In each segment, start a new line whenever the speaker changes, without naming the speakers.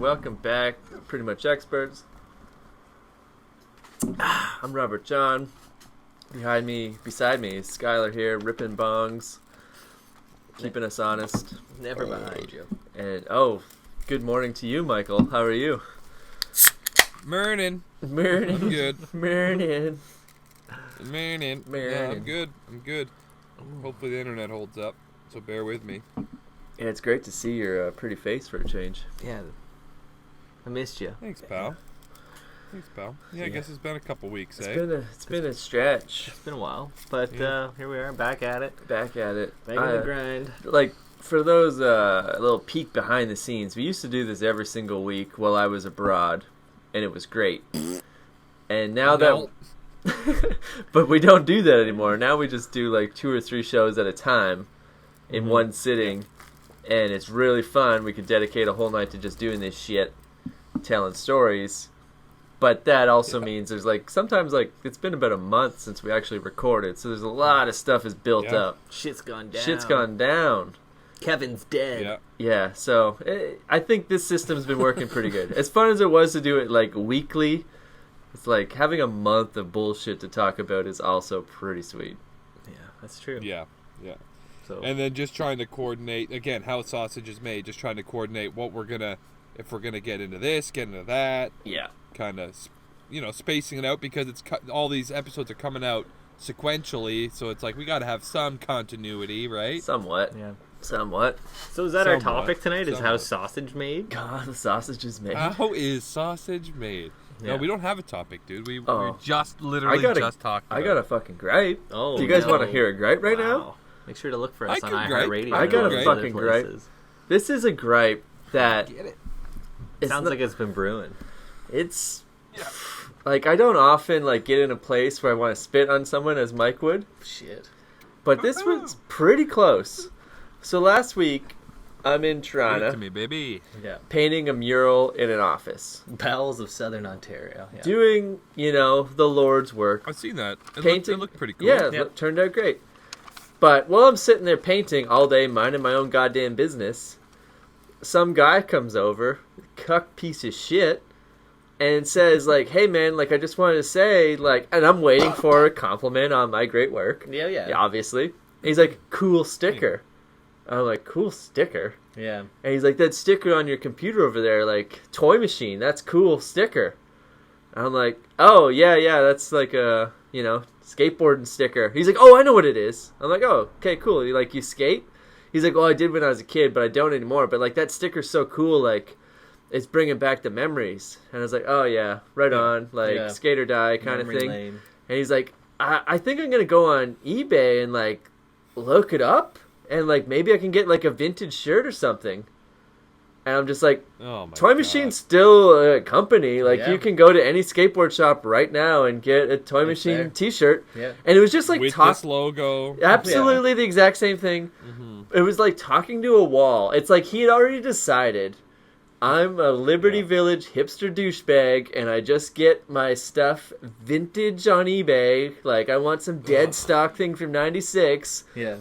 Welcome back, Pretty Much Experts. I'm Robert John. Beside me is Skyler here, ripping bongs, keeping us honest.
Never behind you.
And good morning to you, Michael. How are you?
Morning. I'm good.
Morning.
Yeah, I'm good. Hopefully the internet holds up, so bear with me.
Yeah, it's great to see your pretty face for a change.
Yeah. I missed you.
Thanks, pal. Yeah, I guess it's been a couple weeks,
It's
eh?
been a stretch.
It's been a while, but here we are, back at it.
Back at it.
Back in the grind.
Like, for those, a little peek behind the scenes, we used to do this every single week while I was abroad, and it was great. And now but we don't do that anymore. Now we just do like 2 or 3 shows at a time in one sitting, and it's really fun. We could dedicate a whole night to just doing this shit, telling stories. But that also means there's sometimes it's been about a month since we actually recorded, so there's a lot of stuff is built up.
Shit's gone down. Kevin's dead.
Yeah, so I think this system's been working pretty good. As fun as it was to do it weekly, it's like having a month of bullshit to talk about is also pretty sweet.
Yeah, that's true.
Yeah.
So,
and then just trying to coordinate, again, how sausage is made, just trying to coordinate if we're going to get into this, get into that.
Yeah.
Kind of, spacing it out because all these episodes are coming out sequentially, so it's like we got to have some continuity, right?
Somewhat.
Yeah.
Somewhat.
So is that our topic tonight? Is how sausage made?
God, the sausage is made.
How is sausage made?
Yeah.
No, we don't have a topic, dude. We just talked about
I got a fucking gripe.
Oh,
do you guys want to hear a gripe right now?
Make sure to look for us on
iHeartRadio.
iHeartRadio.
I got a fucking gripe. This is a gripe that...
Get it. Sounds like it's been brewing.
It's... Yeah. I don't often, get in a place where I want to spit on someone as Mike would.
Shit.
But this was pretty close. So last week, I'm in Toronto.
To me, baby.
Yeah.
Painting a mural in an office.
Bowels of Southern Ontario. Yeah.
Doing, the Lord's work.
I've seen that.
It
looked pretty cool.
Yeah, it turned out great. But while I'm sitting there painting all day, minding my own goddamn business, some guy comes over, cuck piece of shit, and says, hey, man, I just wanted to say, and I'm waiting for a compliment on my great work.
Yeah.
Obviously. And he's like, cool sticker. I'm like, cool sticker?
Yeah.
And he's like, that sticker on your computer over there, toy machine, that's cool sticker. And I'm like, oh, yeah, that's a, skateboarding sticker. He's like, oh, I know what it is. I'm like, oh, okay, cool. You skate? He's like, well, I did when I was a kid, but I don't anymore. But, that sticker's so cool, it's bringing back the memories. And I was like, oh, yeah, right on, skate or die kind of thing. Lane. And he's like, I think I'm going to go on eBay and, look it up. And, maybe I can get, a vintage shirt or something. And I'm just like, Toy Machine's still a company. You can go to any skateboard shop right now and get a Toy Machine t-shirt.
Yeah.
And it was just,
with this logo.
Absolutely the exact same thing. Mm-hmm. It was like talking to a wall. It's like he had already decided, I'm a Liberty Village hipster douchebag, and I just get my stuff vintage on eBay. I want some dead stock thing from 96.
Yeah.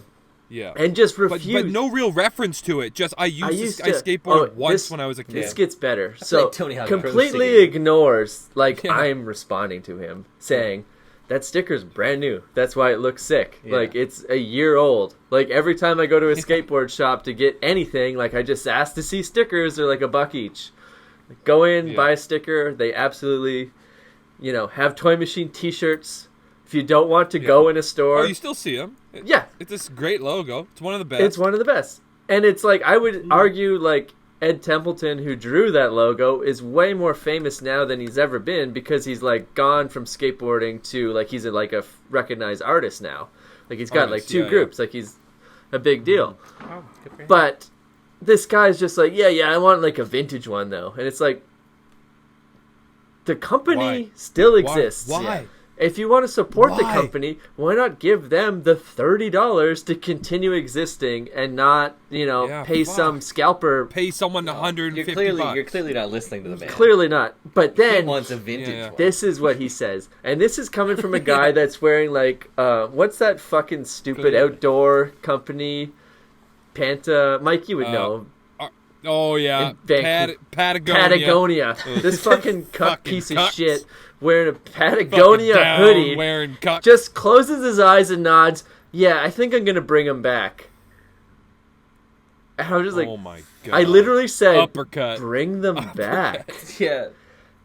Yeah,
and just refuse.
But no real reference to it. Just I skateboarded once when I was a kid.
This gets better. So
Tony Hawk
completely ignores I'm responding to him saying that sticker's brand new. That's why it looks sick. Yeah. It's a year old. Every time I go to a skateboard shop to get anything, I just ask to see stickers. They're $1 each. Go in, buy a sticker. They absolutely, have Toy Machine T-shirts. If you don't want to go in a store...
Oh, you still see them. It's this great logo. It's one of the best.
It's one of the best. And it's I would argue, Ed Templeton, who drew that logo, is way more famous now than he's ever been because he's, gone from skateboarding to, he's a recognized artist now. He's got, two groups. He's a big deal.
Oh, good for him.
But this guy's just I want, a vintage one, though. And it's the company still exists.
Why?
Yeah. If you want to support the company, why not give them the $30 to continue existing and not, pay some scalper.
Pay someone $150.
You're clearly not listening to the man.
Clearly not. But then
he wants a vintage one.
This is what he says. And this is coming from a guy that's wearing what's that fucking stupid outdoor company? Panta. Mike, you would know.
Oh yeah,
In Vancouver.
Patagonia.
This fucking cuck
Fucking
piece of
cucks.
shit wearing a Patagonia
Fucking down,
hoodie
wearing cuck.
just closes his eyes and nods. Yeah, I think I'm gonna bring him back. And I was just like,
oh my god!
I literally said,
uppercut.
bring them back.
Yeah.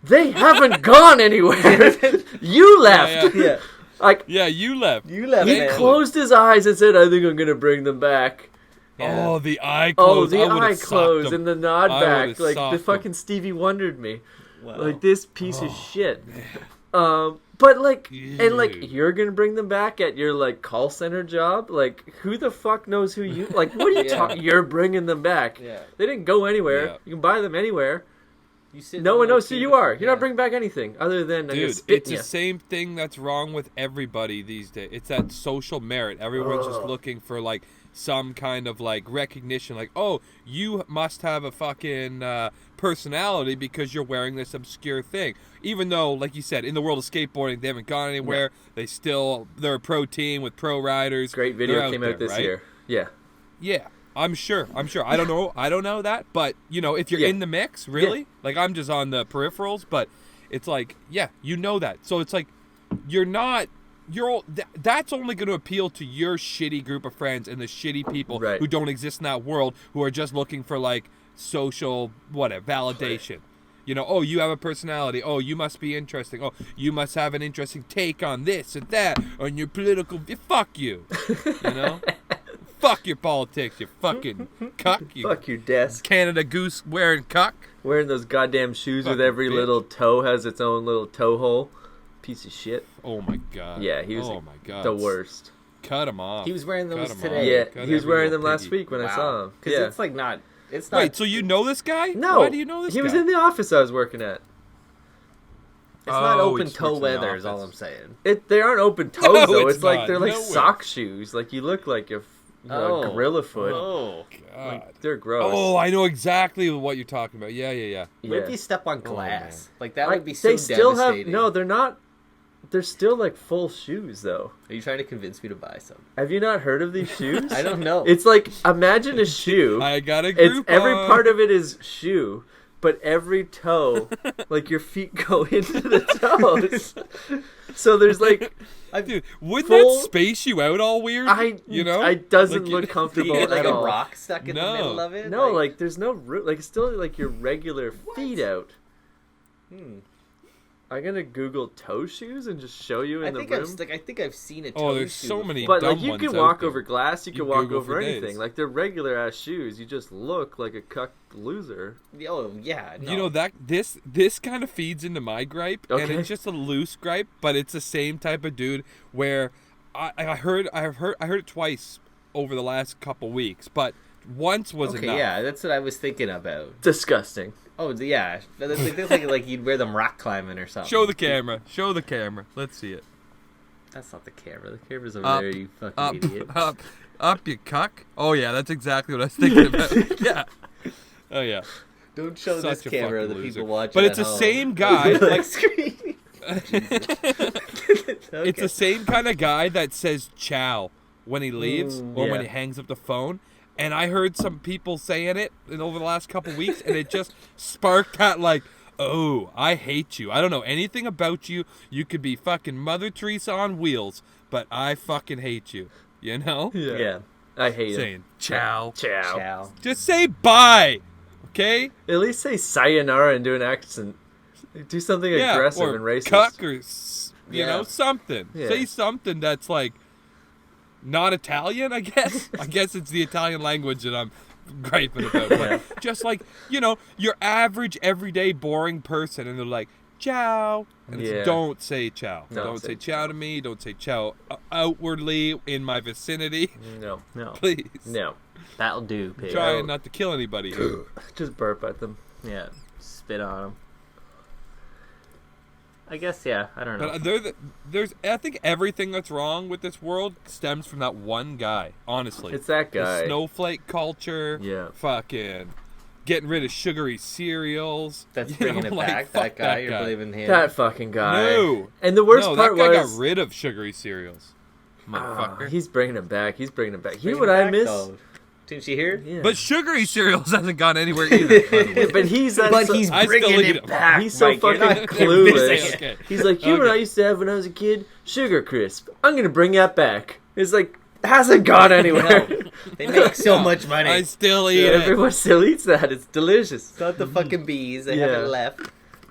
They haven't gone anywhere. You left.
Yeah.
Like,
Yeah, you left.
You left,
he
man.
closed his eyes and said, I think I'm gonna bring them back.
Yeah.
Oh, the eye
Oh,
closed.
the
I would've
eye
socked
closed
him.
and the nod
I
back.
would've
Like, the
socked him.
fucking Stevie Wondered me.
Wow.
Like, this piece of shit. But, like, and, like,
Ew.
you're gonna bring them back at your, like, call center job? Like, who the fuck knows who you... Like, what are you
Yeah.
talking... You're bringing them back.
Yeah.
They didn't go anywhere.
Yeah.
You can buy them anywhere.
You sit
No
in
one
the
knows who
seat-
you are. You're
yeah.
not bringing back anything other than, I guess,
Dude,
spitting
it's
you.
the same thing that's wrong with everybody these days. It's that social merit. Everyone's just looking for, like, some kind of, like, recognition. Like, oh, you must have a fucking personality because you're wearing this obscure thing. Even though, like you said, in the world of skateboarding, they haven't gone anywhere. They're a pro team with pro riders.
Great
They're
video came out
there,
this
right?
year. Yeah.
Yeah, I'm sure. I don't know. I don't know that, but you know, if you're
Yeah.
in the mix, really, like I'm just on the peripherals. But it's like, yeah, you know that. So it's like, you're not. That's only going to appeal to your shitty group of friends and the shitty people
Right.
who don't exist in that world, who are just looking for like social whatever validation. You know, oh, you have a personality. Oh, you must be interesting. Oh, you must have an interesting take on this and that, on your political. Fuck you. You know. Fuck your politics, you fucking cuck. You
Fuck your desk.
Canada Goose wearing cuck.
Wearing those goddamn shoes with
Fucking
every
bitch.
little toe has its own little toe hole. Piece of shit.
Oh my god.
Yeah, he was
Oh my god.
the worst.
Cut him off.
He was wearing those
Cut 'em
today.
Yeah,
Cut
he was
every
wearing
little
them last
piggy.
week when I saw him.
Because
Yeah.
it's like not. It's not.
Wait, so you know this guy?
No.
Why do you know this
He
guy?
was in the office I was working at.
It's not
Oh,
open
he just
toe
works in the
weather. Is all
office.
I'm saying.
They aren't open toes
No,
though.
it's
It's like
not.
they're like
No way.
sock shoes. Like you look like a gorilla foot.
Oh.
God.
They're gross.
Oh, I know exactly what you're talking about. Yeah.
yeah.
What if you step on glass? Like that would be so
they still have
devastating.
no. They're not. They're still like full shoes though.
Are you trying to convince me to buy some?
Have you not heard of these shoes?
I don't know.
It's like imagine a shoe.
I got a
It's
group
every
on.
part of it is shoe, but every toe, like your feet go into the toes. So there's like
Dude, wouldn't
full-
that space you out all weird? you know,
it doesn't
Like,
look
Do you
comfortable
get like
at
a
all.
rock stuck in the
No.
middle of it?
No, like there's no root. Like it's still like your regular feet out. I'm gonna Google toe shoes and just show you in
I
the
think
room.
I think I've seen a toe
Oh, there's
shoe
so
before.
many
But
dumb
like you
ones
can
out
walk
there.
over glass, you
You
can walk
Google
over
for
anything.
days.
Like they're regular ass shoes. You just look like a cuck loser.
Oh yeah, no.
You know that this kind of feeds into my gripe, and
Okay.
it's just a loose gripe, but it's the same type of dude where I heard it twice over the last couple weeks, but once was
Okay,
enough.
yeah, that's what I was thinking about.
Disgusting.
Oh yeah, they look like you'd wear them rock climbing or something.
Show the camera. Show the camera. Let's see it.
That's not the camera. The camera's over
Up,
there, you fucking
Up,
idiot.
up, you cuck. Oh yeah, that's exactly what I was thinking about. Yeah. Oh yeah.
Don't show
Such
this
a
camera.
fucking
The
loser.
people watching.
But it's
at
the
home.
same guy.
like
like,
screaming.
It's the same kind of guy that says ciao when he leaves or when
yeah.
he hangs up the phone. And I heard some people saying it over the last couple weeks, and it just sparked that like, oh, I hate you. I don't know anything about you. You could be fucking Mother Teresa on wheels, but I fucking hate you. You know?
Yeah.
I hate it.
Saying ciao.
Ciao.
Ciao.
Just say bye. Okay?
At least say sayonara and do an accent. Do something
Yeah.
aggressive
Or
and racist.
cuck or, you
Yeah.
know, something.
Yeah.
Say something that's like not Italian, I guess. I guess it's the Italian language that I'm griping about. But just like, you know, your average, everyday, boring person, and they're like, ciao. And
Yeah.
it's, don't say ciao.
Don't
Don't
say
say ciao to me. Don't say ciao outwardly in my vicinity.
No.
No,
Please.
No.
that'll do, pig.
Trying not to kill anybody here.
Just burp at them.
Yeah, spit on them. I guess, yeah. I don't know.
But there's, I think everything that's wrong with this world stems from that one guy, honestly.
It's that
The
guy.
snowflake culture.
Yeah.
Fucking getting rid of sugary cereals.
That's
you
bringing
know,
it
like,
back.
fuck
That guy, you're blaming him.
That fucking guy.
No.
And the worst
no,
part
that guy
was
got rid of sugary cereals.
Ah,
Motherfucker.
he's bringing him back. He's bringing him back. You know
Bringing
what
it
I
back,
miss?
though. Didn't you hear?
Yeah.
But sugary cereals hasn't gone anywhere either. by the way.
But he's
But he's
I still
bringing
look
it
at-
back.
He's so
Mike. You're
fucking
not
clueless.
missing it.
Okay.
He's like, you know what I
Okay.
used to have when I was a kid? Sugar Crisp. I'm gonna bring that back. It's like, hasn't gone anywhere.
No. They make so much money.
I still eat
Yeah,
it.
everyone still eats that. It's delicious.
It's not the fucking bees. They
Yeah.
haven't left.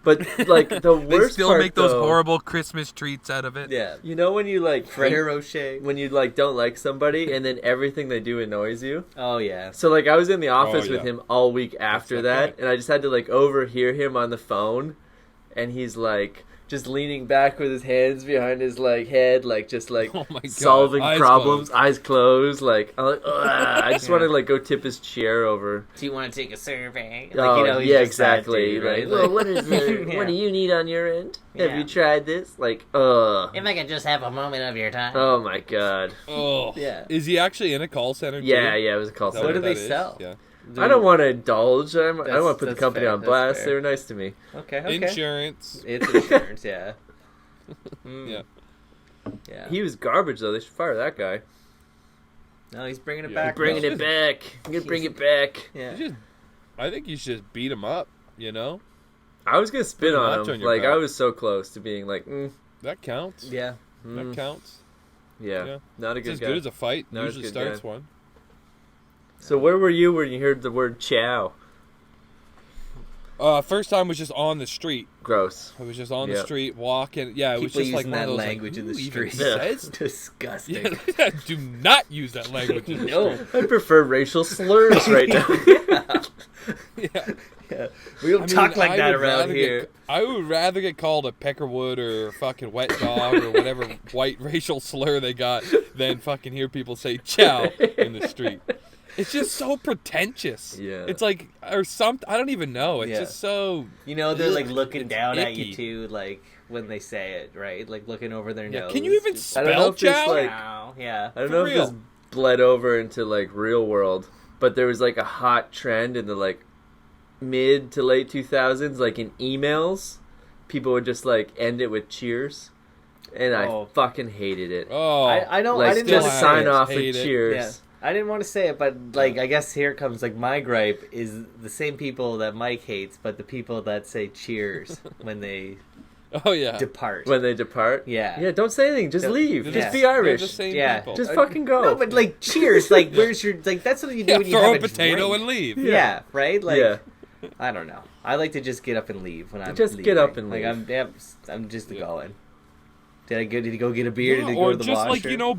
But like the
They
worst
still
part,
make those
though,
horrible Christmas treats out of it.
Yeah.
You know when you like
Ferrero Rocher.
when you like don't like somebody and then everything they do annoys you.
Oh yeah.
So like I was in the office
Oh,
with
yeah.
him all week after
That's
that, and I just had to like overhear him on the phone, and he's like just leaning back with his hands behind his like head, like just like
Oh my God.
solving
Eyes
problems,
closed.
eyes closed. Like I'm like, ugh. I just want to like go tip his chair over.
Do you want to take a survey?
Oh,
he's
yeah,
just that
exactly.
dude,
Like,
right?
well, what is it?
Yeah.
What do you need on your end? Have
Yeah.
you tried this? Like,
If I could just have a moment of your time.
oh my god.
Oh.
Yeah.
Is he actually in a call center?
Yeah,
too?
yeah, it was a call
Is that
center.
What do
that
they
is?
sell?
Yeah.
I don't want to indulge. I don't want to put the
That's
company
fair,
on
that's
blast.
fair.
They were nice to me.
Okay.
Insurance.
It's insurance. Yeah. Mm.
Yeah.
Yeah.
He was garbage though. They should fire that guy.
No, he's bringing it
Yeah.
back.
Bringing
though.
it back. I'm gonna bring it back.
Yeah.
You just, I think you should just beat him up. You know,
I was gonna spin
Put a
on
notch
him.
on your
Like
belt.
I was so close to being like,
that counts.
Yeah.
That counts.
yeah,
Yeah.
not a
It's
good
as
guy.
good as a fight.
Not as
Usually
good
starts
guy.
one.
So where were you when you heard the word chow?
First time was just on the street.
Gross.
I was just on the
Yeah.
street walking. Yeah, it was
People
just like
using
one
that
of those
language
like,
in the
who even
street.
Yeah.
says?
Disgusting.
Yeah, do not use that language. in the
No.
I prefer racial slurs right now.
street. Yeah.
Yeah. We don't talk like that around here.
I would rather get called a peckerwood or fucking wet dog or whatever white racial slur they got than fucking hear people say chow in the street. It's just so pretentious.
Yeah.
It's like, or something, I don't even know. It's
Yeah.
just so.
You know, they're like
Ugh,
looking
it's
down at
icky.
you too, like when they say it, right? Like looking over their
Yeah.
nose.
Can you even
I don't know
spell
if this,
chow?
like-
Wow. Yeah.
I don't
For
know if
real.
this bled over into like real world, but there was like a hot trend in the like mid to late 2000s, like in emails, people would just like end it with cheers, and
Oh.
I fucking hated it.
Oh.
I don't.
Like
I didn't
still
just
want to
sign
say it.
off
Hate
with
it.
cheers.
Yeah. I didn't want to say it, but like I guess here comes like my gripe is the same people that Mike hates, but the people that say cheers when they
Oh, yeah.
depart.
When they depart,
Yeah.
yeah, don't say anything, just
Don't-
leave,
They're
just
the-
be
they're
Irish,
the same
Yeah.
people.
just fucking go.
No, but like cheers, like where's your like that's what you do
Yeah,
when you
throw
have
a potato
drink.
and leave.
Yeah, right. Like
yeah,
I don't know. I like to just get up and leave when I'm
Just
leaving.
get up and
like
leave.
I'm just
Yeah.
going. Did he go get a beer?
Yeah,
Did he
or
go to the
just
washer?
like, you know,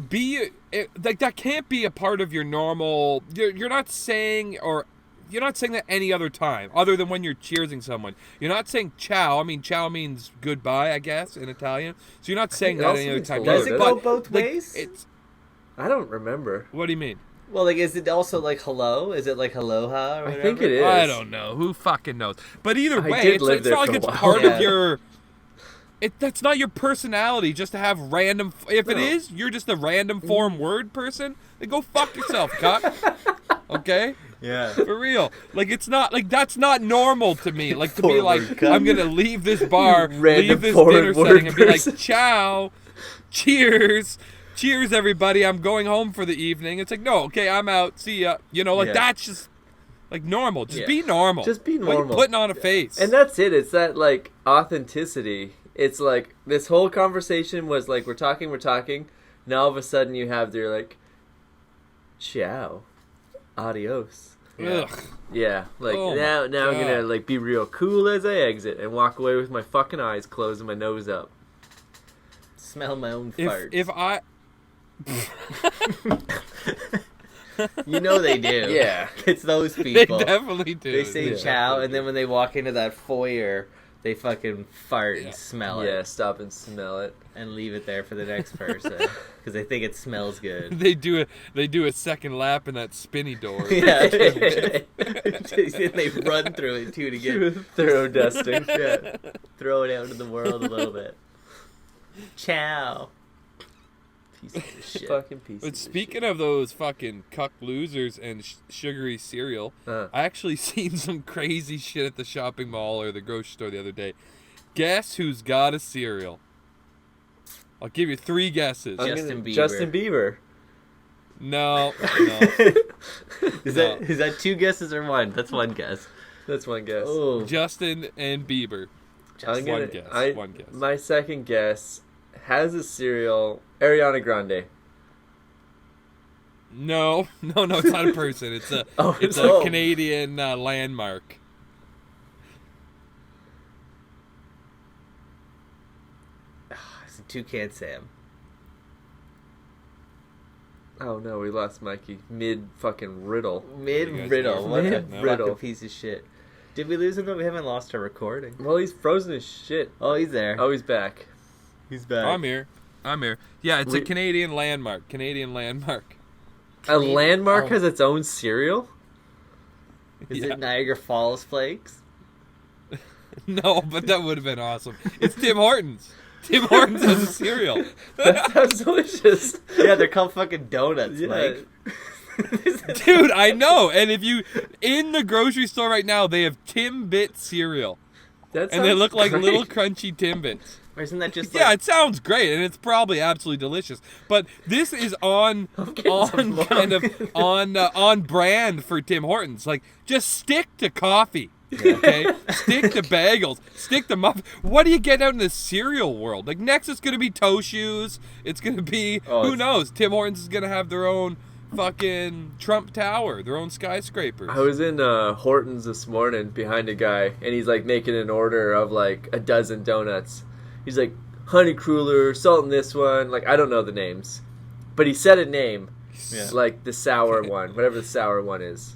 like that can't be a part of your normal. You're not saying, or you're not saying that any other time other than when you're cheersing someone. You're not saying ciao. I mean, ciao means goodbye, I guess, in Italian. So you're not saying
it
that
also
any other
means
time.
hello,
Does it
But,
go both
like,
ways?
It's.
I don't remember.
What do you mean?
Well, like, is it also like hello? Is it like aloha? Or
I
whatever?
think it is.
I don't know. Who fucking knows? But either
I
way,
did
it's,
live
it's
there
not
for
like
a
it's
while.
part
Yeah.
of your. That's not your personality just to have random. If it
No.
is, you're just a random form word person. Then go fuck yourself, cuck. Okay.
Yeah.
For real. Like, it's not, like, that's not normal to me. Like, to be
Forward
like,
cut.
I'm going to leave this bar,
Random
leave this
forward
dinner
word
setting, and be like,
person.
ciao, cheers, cheers, everybody, I'm going home for the evening. It's like, no, okay, I'm out, see ya. You know, like,
Yeah.
that's just, like, normal. Just
Yeah.
be normal.
Just be
Why are you
normal.
putting on a face.
And that's it. It's that like authenticity. It's like this whole conversation was like we're talking. Now all of a sudden you have their like, ciao, adios.
Ugh.
Yeah, like
Oh
now
my
I'm gonna
God.
like be real cool as I exit and walk away with my fucking eyes closed and my nose up.
Smell my own farts.
If I,
You know they do.
Yeah.
It's those
they
people.
definitely do.
They say
Yeah.
ciao, and then when they walk into that foyer, they fucking fart
Yeah.
and smell
Yeah,
it
stop and smell it.
and leave it there for the next person because they think it smells good.
They do a second lap in that spinny door.
Yeah. And they run through it too to get
Thorough dusting.
yeah, throw it out into the world a little bit. Ciao. Piece of shit.
Fucking piece.
But speaking of those fucking cuck losers and sugary cereal, I actually seen some crazy shit at the shopping mall or the grocery store the other day. Guess who's got a cereal? I'll give you 3 guesses.
Justin Bieber.
Justin Bieber.
No.
Is that two guesses or one? That's one guess.
That's one guess.
Oh,
Justin and Bieber.
I'm gonna,
One guess.
My second guess has a cereal. Ariana Grande.
No, it's not a person. It's a Canadian landmark.
it's a Toucan Sam.
Oh no, we lost Mikey mid fucking riddle.
Mid-riddle. What a
Mid-riddle.
fucking piece of shit. Did we lose him though? We haven't lost our recording.
Well, he's frozen as shit.
Oh, he's there.
Oh, he's back.
He's back.
I'm here. Yeah, it's a Canadian landmark.
A landmark has its own cereal?
Is it Niagara Falls Flakes?
No, but that would have been awesome. It's Tim Hortons. Tim Hortons has a cereal.
That sounds delicious.
Yeah, they're called fucking donuts,
Yeah.
Mike.
Dude, I know. And if you in the grocery store right now, they have Timbit cereal,
That
and they
sounds
like
great.
little crunchy Timbits.
Or isn't that just
Yeah, it sounds great, and it's probably absolutely delicious. But this is on brand for Tim Hortons. Like, just stick to coffee, okay? Stick to bagels. Stick to muffins. What do you get out in the cereal world? Like, next it's gonna be toe shoes. It's gonna be who knows? Tim Hortons is gonna have their own fucking Trump Tower, their own skyscrapers.
I was in Hortons this morning behind a guy, and he's like making an order of like a dozen donuts. He's like, honey cruller, salt in this one. Like, I don't know the names, but he said a name, like the sour one, whatever the sour one is,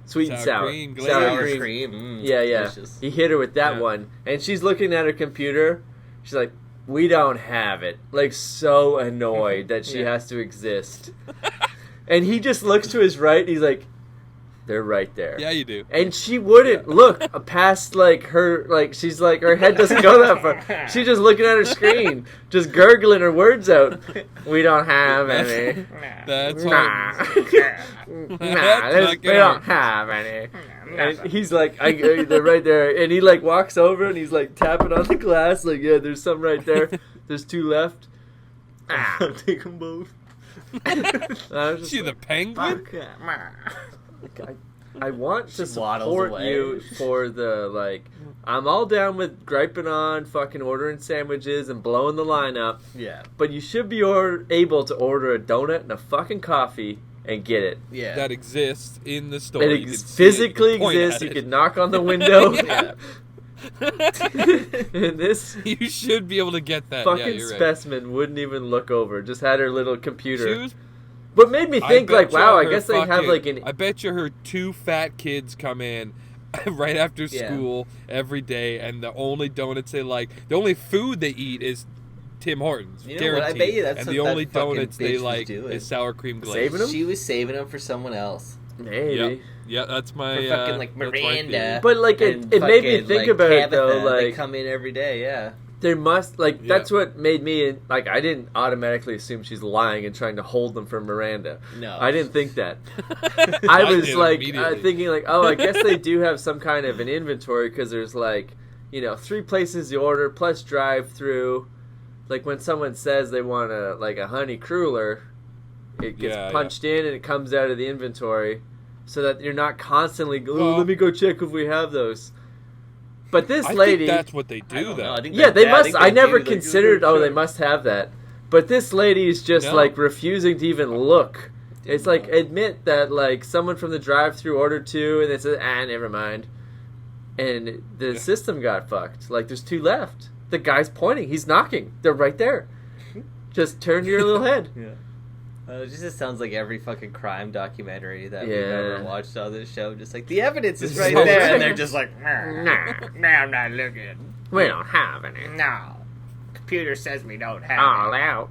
sweet and sour,
cream,
sour cream?
Yeah.
Delicious.
He hit her with that one, and she's looking at her computer. She's like, we don't have it. Like, so annoyed that she has to exist. And he just looks to his right. And he's like, they're right there.
Yeah, you do.
And she wouldn't look past like her, like she's like her head doesn't go that far. She's just looking at her screen, just gurgling her words out. We don't have any.
That's
Nah,
That's
we don't have any. And he's like, they're right there. And he like walks over and he's like tapping on the glass, like, yeah, there's some right there. There's two left.
I'll take them both.
I was just
See the penguin?
I want to
She waddles
support
away.
you for the, like, I'm all down with griping on fucking ordering sandwiches and blowing the line up,
Yeah.
but you should be able to order a donut and a fucking coffee and get it.
Yeah.
That exists in the store.
It
You can see
physically
it, point
exists.
at
You
it.
could knock on the window.
Yeah.
And this
You should be able to get that.
fucking
Yeah, you're right.
specimen wouldn't even look over. Just had her little computer.
She was
What made me think,
I
like,
bet
wow,
you
I
her
guess they have,
fucking-
like, an...
I bet you her two fat kids come in right after
Yeah.
school every day, and the only donuts they like, the only food they eat is Tim Hortons.
You know what, I
guaranteed.
bet you that's
and
what
the
that
only
fucking
donuts
bitch
they
was
like
doing.
is sour cream glaze.
Saving them?
She was saving them for someone else.
Maybe.
Yeah, that's my
For fucking, like,
that's my
Miranda.
theory.
But, like, it made me
fucking,
think
like,
about it, though,
Tabitha, they
like...
come in every day, yeah.
There must, like,
Yeah.
that's what made me, like, I didn't automatically assume she's lying and trying to hold them for Miranda.
No.
I didn't think that. I was,
did
like,
immediately.
thinking, like, oh, I guess they do have some kind of an inventory because there's, like, 3 places you order plus drive-through. Like, when someone says they want a honey cruller, it gets
Yeah,
punched in and it comes out of the inventory so that you're not constantly,
Well-
let me go check if we have those. But this
I
lady...
think that's what they
I
do,
don't
though.
know, I think
Yeah, they
I
must.
think
I
they
never
do, like,
considered.
sure.
Oh, they must have that. But this lady is just
No.
like refusing to even look. It's like admit that like someone from the drive-through ordered 2, and they said, never mind. And the system got fucked. Like there's 2 left. The guy's pointing. He's knocking. They're right there. Just turn your little head.
Yeah. It just sounds like every fucking crime documentary that we've
Yeah.
ever watched on this show. Just like, the evidence is
This
right
is
there.
so
And they're just like, nah, I'm not looking.
We don't have any.
No. Computer says we don't have
All out.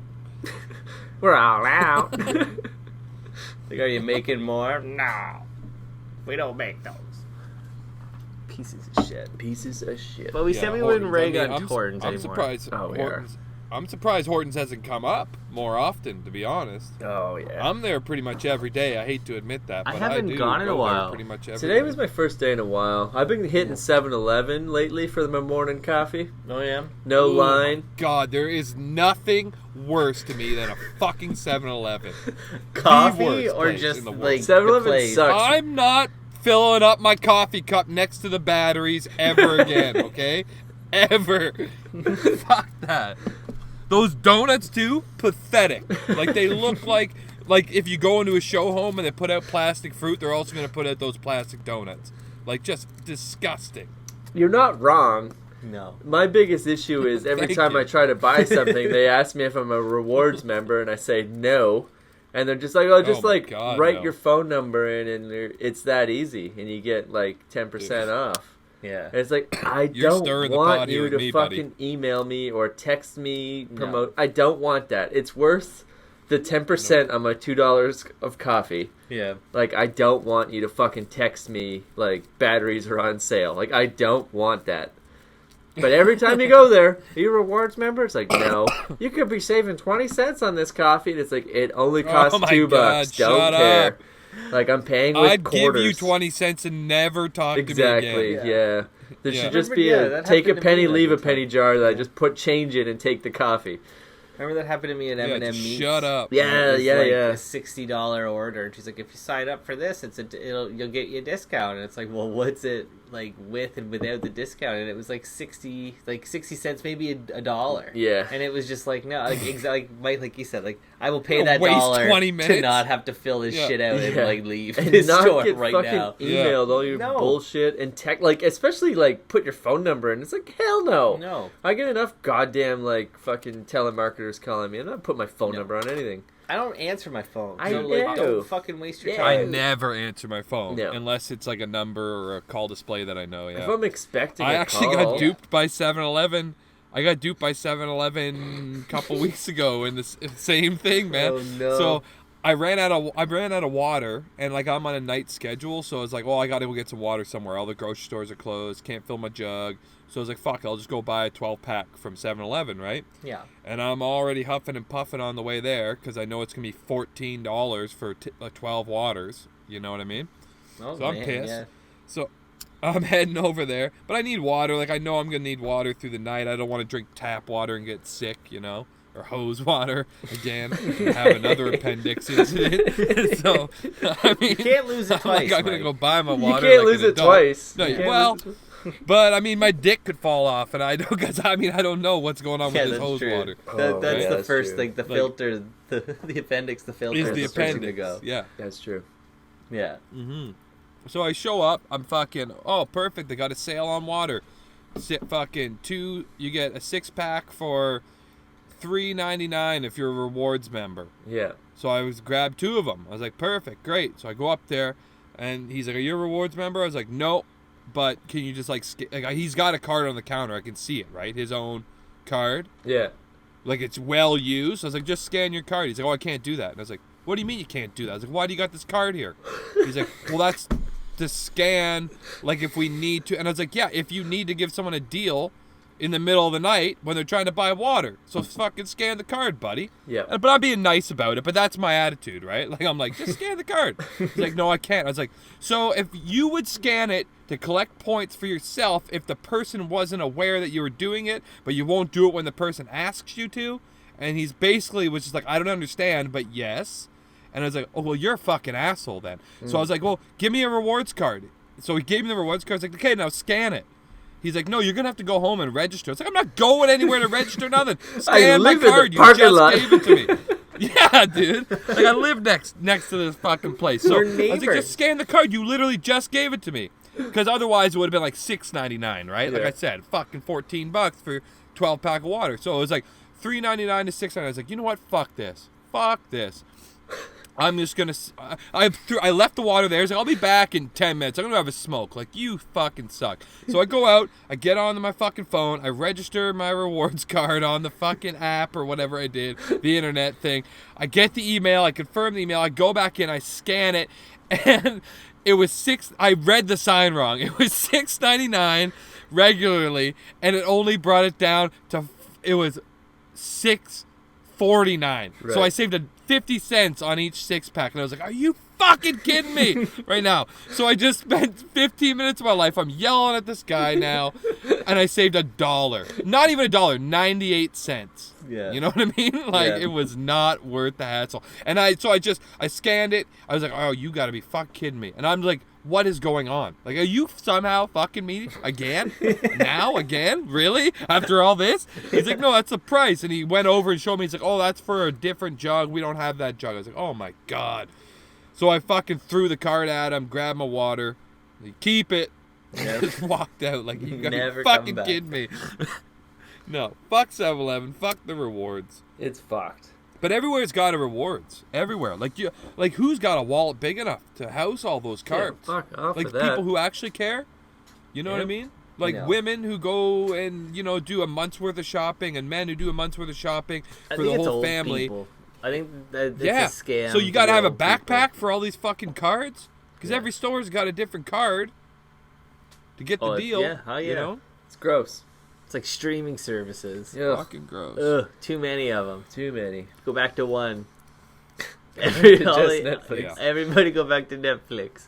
We're all out.
Like, are you making more? No. We don't make those. Pieces of shit.
Pieces of shit.
But we
Yeah,
said we
Hortons.
wouldn't rag
I mean,
on Hortons
I'm
anymore.
surprised
Oh, we are.
Hortons I'm surprised Hortons hasn't come up more often, to be honest.
Oh yeah.
I'm there pretty much every day. I hate to admit that, but
I haven't
do
gone in a
go there
while.
Pretty much every
Today
day.
was my first day in a while. I've been hitting 7-Eleven lately for my morning coffee.
Oh yeah.
No
Oh
line.
my God, there is nothing worse to me than a fucking 7-Eleven.
Coffee
worst
or
place
just
in the world.
like
7-Eleven
the place?
sucks.
I'm not filling up my coffee cup next to the batteries ever again, okay? Ever. Fuck that. Those donuts too, pathetic. Like they look like if you go into a show home and they put out plastic fruit, they're also going to put out those plastic donuts. Like just disgusting.
You're not wrong.
No.
My biggest issue is every
Thank
time
you.
I try to buy something, they ask me if I'm a rewards member, and I say no. And they're just like, oh, just
Oh my God,
write
no.
your phone number in, and it's that easy, and you get like 10% off.
Yeah.
And it's like, I
You're
don't
stirring the
want
pot here
you
with
to
me,
fucking
buddy.
email me or text me,
No.
promote. I don't want that. It's worth the 10% on my $2 of coffee.
Yeah.
Like, I don't want you to fucking text me, like, batteries are on sale. Like, I don't want that. But every time you go there, are you a rewards member? It's like, no. You could be saving 20 cents on this coffee. And it's like, it only costs
Oh my
$2.
God,
Don't
shut
care.
up.
Like, I'm paying with
I'd
quarters.
give you 20 cents and never talk to me
Exactly,
again.
yeah. There
Yeah.
should just
Remember-
be
yeah,
a
that
take a
happened to me
penny,
that
leave a
one
penny
time.
jar that I
Yeah.
just put change in and take the coffee.
Remember that happened to me at
Yeah,
M&M
just
Meats?
shut up.
Yeah,
It was
yeah,
like
yeah.
a $60 order, and she's like, if you sign up for this, you'll get you a discount. And it's like, well, what's it like with and without the discount? And it was like 60 cents, maybe a dollar.
Yeah.
And it was just like, no, like exactly, Mike, like you said, like I will pay
You'll
that
waste
dollar
20
to
minutes.
not have to fill this
Yeah.
shit out and
Yeah.
like leave
And
this
not
store
get
right
fucking
now.
emailed all your
No.
bullshit and tech, like, especially like put your phone number in. It's like, hell no.
No,
I get enough goddamn like fucking telemarketers calling me. I'm not putting my phone number on anything.
I don't answer my phone.
I
So, like,
know.
don't fucking waste your
Yeah.
I
time.
never answer my phone
No.
unless it's like a number or a call display that I know.
If
Yeah.
I'm expecting
I
a
actually
call,
got duped by 7-Eleven. I got duped by 7-Eleven a couple weeks ago in the same thing, man.
Oh, no.
So I ran out of water, and like I'm on a night schedule, so I was like, well, I got to go get some water somewhere. All the grocery stores are closed. Can't fill my jug. So I was like, fuck, I'll just go buy a 12-pack from 7-Eleven, right?
Yeah.
And I'm already huffing and puffing on the way there because I know it's going to be $14 for 12 waters. You know what I mean?
Oh,
So I'm
man,
pissed.
yeah.
So I'm heading over there. But I need water. Like, I know I'm going to need water through the night. I don't want to drink tap water and get sick, you know? Or hose water again. And have another appendix incident. So, I mean...
You can't lose it
I'm like,
twice,
I'm going to
Mike.
go buy my
You
water.
can't
like
lose
an
it
adult.
twice.
No,
You can't
well...
lose it-
But I mean, my dick could fall off, and I don't. Cause I mean, I don't know what's going on
Yeah,
with this
that's
hose
true.
water.
Oh,
That's
yeah,
the
that's
first,
true.
like the
Like-
filter, the appendix, the filter
Is
is
the
the first thing to
appendix?
go.
Yeah.
That's true.
Yeah.
Mm-hmm. So I show up. I'm fucking. Oh, perfect. They got a sale on water. Fucking two. You get a 6-pack for $3.99 if you're a rewards member.
Yeah.
So I grabbed 2 of them. I was like, perfect, great. So I go up there, and he's like, "Are you a rewards member?" I was like, "No." But can you just like he's got a card on the counter. I can see it, right? His own card.
Yeah.
Like it's well used. I was like, just scan your card. He's like, oh, I can't do that. And I was like, what do you mean you can't do that? I was like, why do you got this card here? He's like, well, that's to scan, like if we need to. And I was like, yeah, if you need to give someone a deal in the middle of the night when they're trying to buy water. So fucking scan the card, buddy.
Yeah.
But I'm being nice about it, but that's my attitude, right? Like, I'm like, just scan the card. He's like, no, I can't. I was like, so if you would scan it to collect points for yourself if the person wasn't aware that you were doing it, but you won't do it when the person asks you to, and he's basically was just like, I don't understand, but yes. And I was like, oh, well, you're a fucking asshole then. So I was like, well, give me a rewards card. So he gave me the rewards card. I was like, okay, now scan it. He's like, no, you're going to have to go home and register. I was like, I'm not going anywhere to register nothing. Scan my
live in the
card. You
parking
just
lot.
gave it to me. Yeah, dude. Like, I live next to this fucking place. So
We're
I was like,
neighbors.
just scan the card. You literally just gave it to me. Because otherwise it would have been like $6.99, right? Like
Yeah.
I said, fucking $14 for 12-pack of water. So it was like $3.99 to $6.99. I was like, you know what? Fuck this. Fuck this. I'm just gonna. I left the water there. I was like, I'll be back in 10 minutes. I'm gonna have a smoke. Like, you fucking suck. So I go out. I get onto my fucking phone. I register my rewards card on the fucking app or whatever I did, the internet thing. I get the email. I confirm the email. I go back in. I scan it, and it was I read the sign wrong. It was $6.99 regularly, and it only brought it down to. It was $6.49.
Right.
So I saved 50 cents on each 6-pack, and I was like, "Are you fucking kidding me right now?" So I just spent 15 minutes of my life. I'm yelling at this guy now, and I saved $1. Not even $1, 98 cents.
Yeah.
You know what I mean? Like, it was not worth the hassle. And I scanned it. I was like, "Oh, you gotta be fucking kidding me." And I'm like, "What is going on? Like, are you somehow fucking me again? Now? Again? Really? After all this?" He's like, "No, that's the price." And he went over and showed me. He's like, "Oh, that's for a different jug. We don't have that jug." I was like, "Oh my God." So I fucking threw the card at him, grabbed my water, keep it, just walked out like, "You gotta
Never
fucking
come back.
kidding me." No, fuck 7-Eleven, fuck the rewards.
It's fucked.
But everywhere's got a rewards. Everywhere. Like who's got a wallet big enough to house all those cards?
Yeah, fuck off
Like
with that.
people who actually care. You know what I
Yeah.
mean? Like
No.
women who go and do a month's worth of shopping, and men who do a month's worth of shopping
I
for
think
the
it's
whole
old
family.
people. I think that it's
Yeah.
a scam.
So you
to
got to
the
have a
old people.
backpack for all these fucking cards, because
Yeah.
every store's got a different card to get the
Oh,
deal.
yeah. Oh,
You
yeah.
know?
It's gross.
It's like streaming services.
Ugh,
Fucking gross.
Ugh, too many of them.
too many.
Go back to one.
Just Netflix.
Yeah.
Everybody go back to Netflix.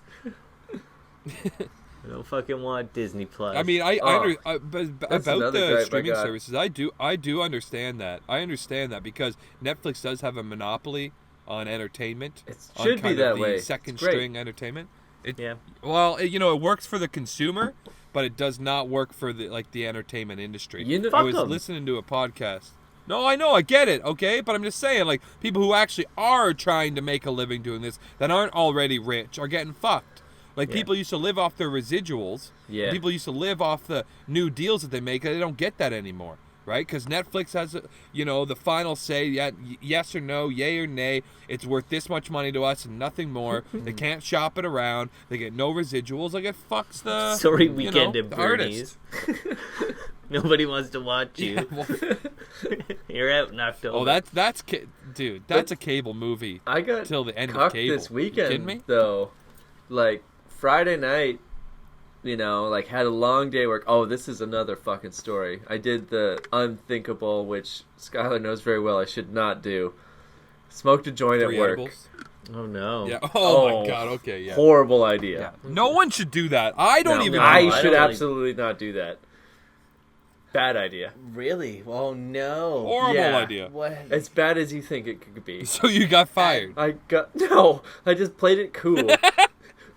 I don't fucking want Disney Plus.
I mean, but
That's
about
another
the
gripe I
streaming
got.
services, I do understand that. I understand that because Netflix does have a monopoly on entertainment.
It
on
should be
kind
that
of the
way.
second
It's great.
string entertainment.
yeah.
Well, it works for the consumer, but it does not work for the entertainment industry.
You know-
I was
Fuck 'em.
listening to a podcast. No, I know, I get it, okay? But I'm just saying, like, people who actually are trying to make a living doing this that aren't already rich are getting fucked. Like,
Yeah.
people used to live off their residuals.
Yeah.
People used to live off the new deals that they make. They don't get that anymore, right? Because Netflix has, the final say, yes or no, yay or nay. It's worth this much money to us and nothing more. They can't shop it around. They get no residuals. Like, it fucks the
Sorry, weekend at
the
Bernie's.
artist.
Nobody wants to watch you.
Yeah, well,
You're out in October.
oh, dude, that's a cable movie
I got
till the end of
cucked
cable.
this
You kidding me?
weekend, though. Like, Friday night, like, had a long day work. Oh, this is another fucking story. I did the unthinkable, which Skyler knows very well I should not do. Smoked a joint
3
at work.
edibles.
Oh no.
Yeah. Oh,
Oh,
my God. Okay. Yeah.
Horrible idea.
Yeah. No one should do that. I don't
No,
even.
I
do that.
should
don't like-
absolutely not do that. Bad idea.
Really? Oh no.
Horrible
Yeah.
idea.
What?
As bad as you think it could be.
So you got fired.
I just played it cool.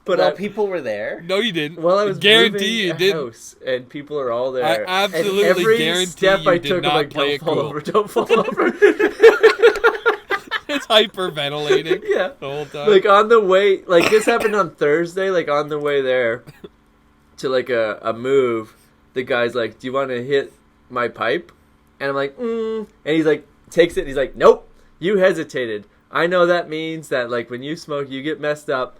But
well,
I,
people were there.
No, you didn't.
well, I was
guarantee
moving
you
a
didn't.
house, and people are all there.
I absolutely
and every
guarantee
step
you
I
did
took,
not
I'm like,
play
don't
it
fall
cool.
over, don't fall over.
It's hyperventilating
Yeah.
the whole time.
Like on the way, like this happened on Thursday. Like on the way there to like a move, the guy's like, "Do you want to hit my pipe?" And I'm like, And he's like, takes it. And he's like, "Nope, you hesitated. I know that means that like when you smoke, you get messed up,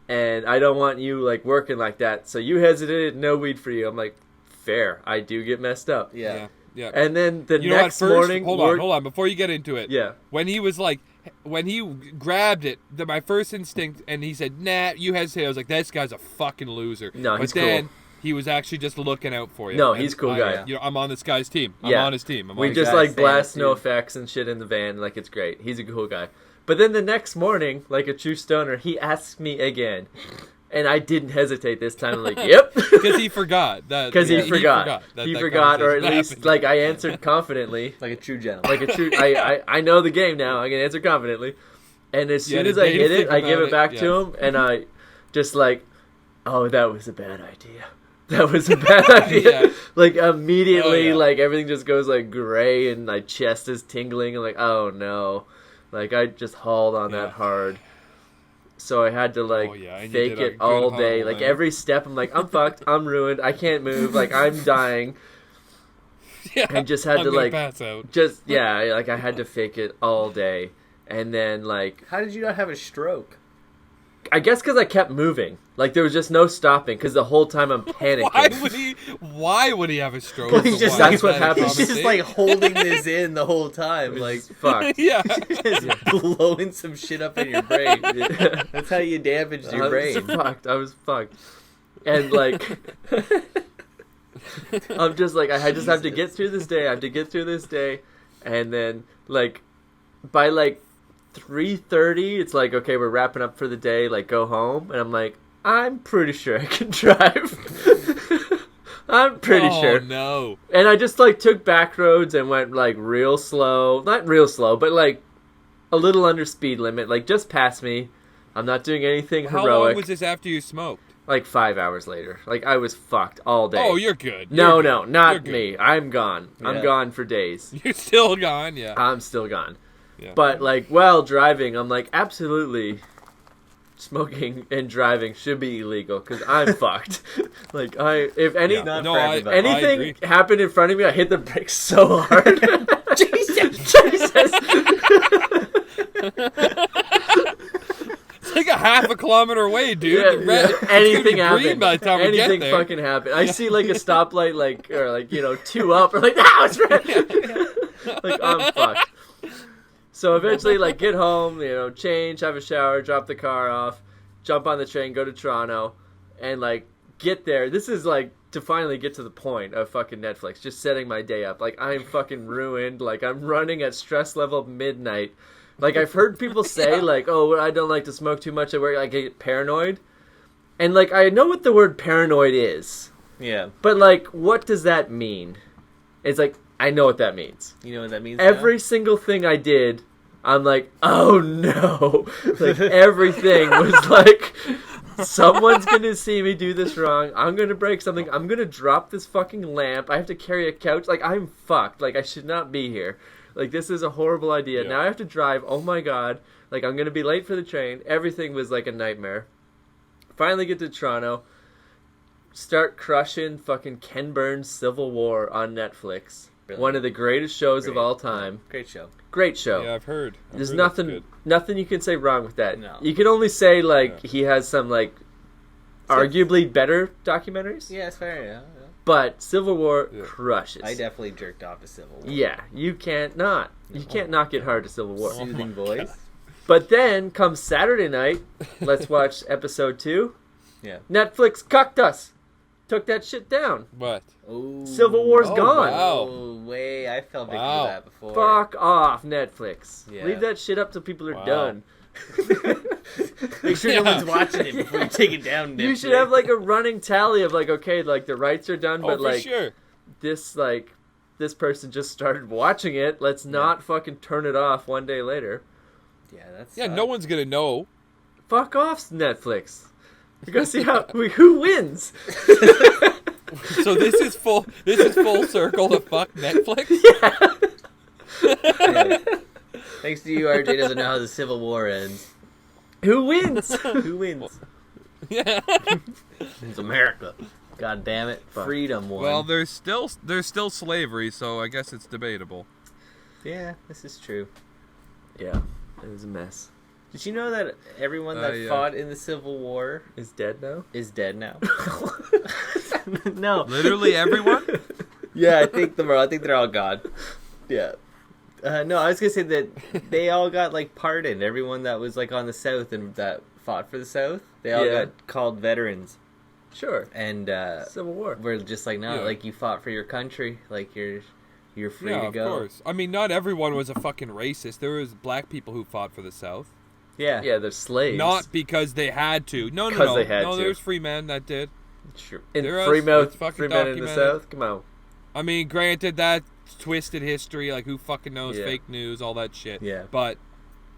and I don't want you like working like that. So you hesitated. No weed for you." I'm like, "Fair. I do get messed up."
Yeah.
yeah.
And then the
You know what?
next
First,
morning,
hold on. Before you get into it,
Yeah.
when he was like, when he grabbed it, my first instinct, and he said, "Nah, you hesitate." I was like, "This guy's a fucking loser."
No,
but
he's
then
cool.
he was actually just looking out for you.
No,
And
he's a cool
I-
guy.
I'm on this guy's team. I'm
Yeah.
on his team. I'm
We
on his
just
guy
like
stand
blast
too.
no effects and shit in the van. Like it's great. He's a cool guy. But then the next morning, like a true stoner, he asked me again, and I didn't hesitate this time. I'm like, "Yep,"
because he forgot that.
because
yeah,
he forgot.
that
He
that
forgot, or at
conversation
least
happened.
like I answered confidently,
Like a true gentleman.
like a true. I know the game now. I can answer confidently. And as
You
soon
had a
as I
day to
hit it,
think
I give
about
it back
it,
to
yeah.
him, and I just like, "Oh, that was a bad idea. That was a bad idea."
Yeah.
Like immediately,
Oh, yeah.
like everything just goes like gray, and my chest is tingling. I'm like, "Oh no!" Like I just hauled on
Yeah.
that hard. So I had to like
Oh, yeah, and you
fake
did a
it all
good
day.
haul,
Like
man.
every step, I'm like, "I'm fucked. I'm ruined. I can't move. Like I'm dying."
yeah,
I just had
I'm
to
gonna
like
pass out.
just yeah, like I had to fake it all day, and then like
How did you not have a stroke?
I guess because I kept moving. Like there was just no stopping because the whole time I'm panicking.
Why would he have a stroke?
Well, he's just-
Why
that's
is
what
that a
happens.
He's
common
just like
thing?
holding this in the whole time, like
Fuck.
yeah.
just blowing some shit up in your brain. That's how you damaged your
I was
brain.
fucked. I was fucked. And like, I'm just like, I just have to get through this day. I have to get through this day. And then, like, by, like, 3:30, it's like, okay, we're wrapping up for the day, like, go home. And I'm like, I'm pretty sure I can drive. I'm pretty sure.
Oh, no.
And I just, like, took back roads and went, like, real slow. Not real slow, but, like, a little under speed limit. Like, just past me. I'm not doing anything
How
heroic.
long was this after you smoked?
Like, 5 hours later. Like, I was fucked all day.
Oh, you're good.
No,
You're
no,
good.
not
You're good.
me. I'm gone. I'm
Yeah.
gone for days.
You're still gone, yeah.
I'm still gone.
Yeah.
But, like, while driving, I'm like, absolutely, smoking and driving should be illegal because I'm fucked. Like, if any
Yeah.
Not
No,
for
I
everybody.
anything
agree.
happened in front of me, I hit the brakes so hard. Jesus.
It's like a half a kilometer away, dude.
Yeah,
The red-
yeah.
it's
Anything
gonna be green
happened.
by the time we
Anything
get there.
fucking happened. I see like a stoplight, like or like 2 up, or like now it's red. Like I'm fucked. So eventually, like get home, change, have a shower, drop the car off, jump on the train, go to Toronto, and like get there. This is like to finally get to the point of fucking Netflix, just setting my day up. Like I'm fucking ruined. Like I'm running at stress level midnight. Like I've heard people say like, oh, I don't like to smoke too much at work. I get paranoid. And like I know what the word paranoid is.
Yeah.
But like what does that mean? It's like I know what that means.
You know what that means?
Every single thing I did, I'm like, oh no. Like everything was like someone's gonna see me do this wrong. I'm gonna break something. I'm gonna drop this fucking lamp. I have to carry a couch. Like I'm fucked. Like I should not be here. Like, this is a horrible idea.
Yeah.
Now I have to drive. Oh, my God. Like, I'm going to be late for the train. Everything was like a nightmare. Finally get to Toronto. Start crushing fucking Ken Burns' Civil War on Netflix.
Brilliant.
One of the greatest shows of
Great.
all time.
Great show.
Great show.
Yeah, I've heard.
There's
heard that's
nothing you can say wrong with that.
No.
You can only say, like,
Yeah.
he has some, like, arguably better documentaries.
Yeah, it's fair. Yeah.
But Civil War
Yeah.
crushes.
I definitely jerked off to Civil War.
Yeah, you can't not. You can't not get hard to Civil War.
Soothing
Oh my
voice.
God.
But then, comes Saturday night, let's watch episode 2.
Yeah.
Netflix cucked us. Took that shit down.
What?
Ooh.
Civil War's
Oh,
gone.
wow.
Oh, way. I fell victim
Wow.
to that before.
Fuck off, Netflix.
Yeah.
Leave that shit up till people are
Wow.
done.
Make sure
Yeah.
no one's watching it before you take it down.
You should
Netflix.
have like a running tally of like, okay, like the rights are done,
Oh,
but
for
like
sure.
this person just started watching it. Let's not fucking turn it off one day later.
Yeah, that's.
Yeah, no one's gonna know.
Fuck off, Netflix. We're gonna see who wins.
So this is full circle to fuck Netflix.
Yeah. Thanks to you, RJ doesn't know how the Civil War ends.
Who wins?
Who wins?
Yeah.
It's America. God damn it.
Fuck.
Freedom won.
Well, there's still slavery, so I guess it's debatable.
yeah, this is true.
Yeah, it was a mess.
Did you know that everyone that
Yeah.
fought in the Civil War
Is dead now?
is dead now? No.
Literally everyone.
Yeah, I think they're all gone. Yeah. No, I was gonna say that they all got like pardoned. Everyone that was like on the South and that fought for the South, they all
Yeah.
got called veterans.
Sure.
And
Civil War.
we're just like, no,
Yeah.
like you fought for your country, like you're free
Yeah,
to
of
go.
course. I mean, not everyone was a fucking racist. There was black people who fought for the South,
Yeah.
Yeah, they're slaves.
not because they had to. No,
'Cause
no,
they had
no.
to.
There's free men that did.
Sure. In
There is-
Fremont,
it's fucking
Fremont in the
documented.
South? Come on.
I mean, granted, that twisted history, like who fucking knows,
Yeah.
fake news, all that shit.
Yeah.
But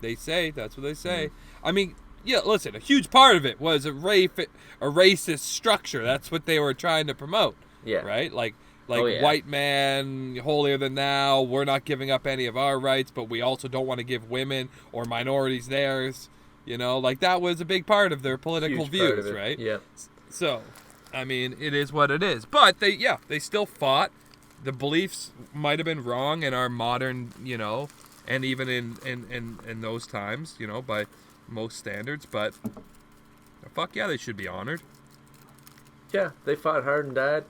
they say that's what they say. I mean, yeah. Listen, a huge part of it was a racist structure. That's what they were trying to promote,
Yeah.
right? Like
Oh, yeah.
white man, holier than thou. We're not giving up any of our rights, but we also don't want to give women or minorities theirs. You know, like that was a big part of their political
Huge part of
views,
it.
right?
Yeah.
So, I mean, it is what it is. But they still fought. The beliefs might have been wrong in our modern, and even in those times, by most standards. But fuck yeah, they should be honored.
Yeah, they fought hard and died.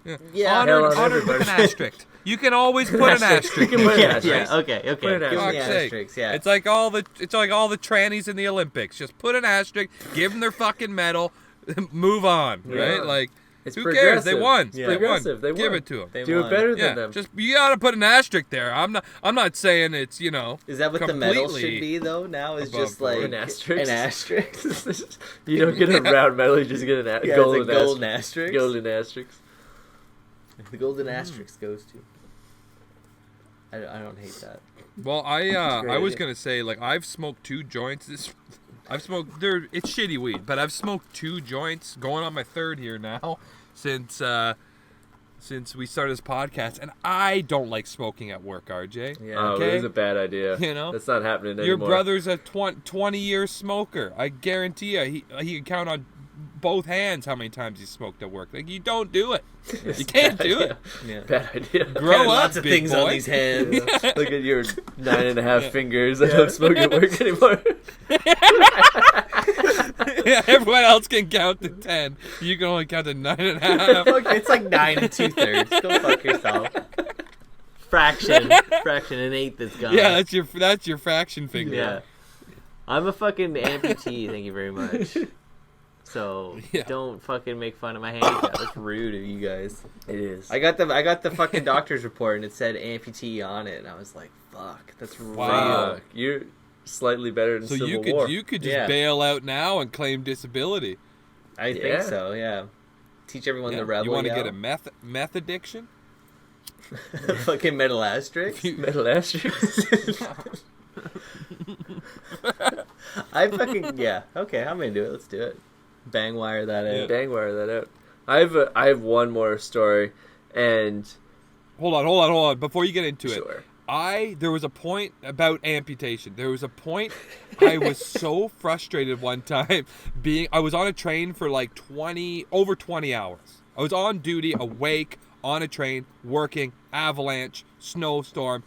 Yeah,
Yeah.
Hell
honored,
on
honored with an
everybody.
asterisk. You can always put an asterisk.
You can put an
Yeah,
asterisk.
yeah, okay.
Put an
Give me
Fuck's
the
sake.
asterisks, yeah.
It's like all the trannies in the Olympics. Just put an asterisk, give them their fucking medal, move on,
Yeah.
right? Like
It's
Who cares? They
progressive.
won.
It's
Yeah.
They won.
progressive. They
Give
won.
it to them.
They
Do
won.
it better
Yeah,
than them.
just you gotta put an asterisk there. I'm not saying it's
Is that what the medal should
completely
be though? Now is
above
just like
board.
An asterisk.
An asterisk.
You don't get a round medal. You just get an
Yeah,
golden,
it's a golden asterisk.
Golden asterisk.
The golden asterisk goes to. I don't hate that.
Well, I
great
was
idea.
gonna say like I've smoked 2 joints. I've smoked it's shitty weed, but I've smoked 2 joints, going on my 3rd here now, since we started this podcast, and I don't like smoking at work, RJ.
Yeah.
Oh,
Okay.
it was a bad idea.
You know?
That's not happening
Your
anymore.
brother's a 20-year smoker. I guarantee you, he can count on both hands how many times he smoked at work. Like, you don't do it. You can't
Bad
do
idea.
it.
Yeah.
Bad idea.
Grow
Got
up,
lots of
big
things
boy.
on these hands.
Look at your 9.5 fingers. I don't smoke at work anymore.
Yeah, everyone else can count to 10. You can only count to 9.5.
Fuck, it's like 9 2/3. Go fuck yourself. Fraction, an eighth is gone.
Yeah, that's your fraction finger.
Yeah. I'm a fucking amputee. Thank you very much. So
Yeah.
don't fucking make fun of my handicap. That's rude of you guys.
It is.
I got the fucking doctor's report and it said amputee on it, and I was like, fuck, that's
Wow.
real.
You're slightly better than
So
Civil War.
you could just
Yeah.
bail out now and claim disability.
I
Yeah.
think so. Yeah. Teach everyone
Yeah.
the rebel.
You want to
yell.
get a meth addiction?
fucking metal asterisk.
Metal asterisk.
I fucking yeah. Okay, I'm into it. Let's do it. Bang wire that out.
Bang wire that out. I have one more story, and
Hold on. Before you get into it,
sure.
there was a point about amputation. There was a point I was so frustrated one time I was on a train for like over 20 hours. I was on duty, awake, on a train, working, avalanche, snowstorm,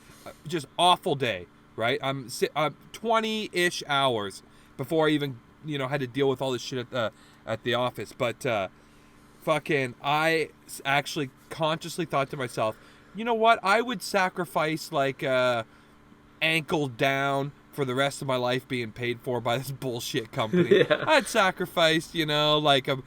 just awful day, right? I'm 20-ish hours before I even, had to deal with all this shit at the office. But I actually consciously thought to myself, you know what? I would sacrifice like ankle down for the rest of my life being paid for by this bullshit company.
Yeah.
I'd sacrifice, like a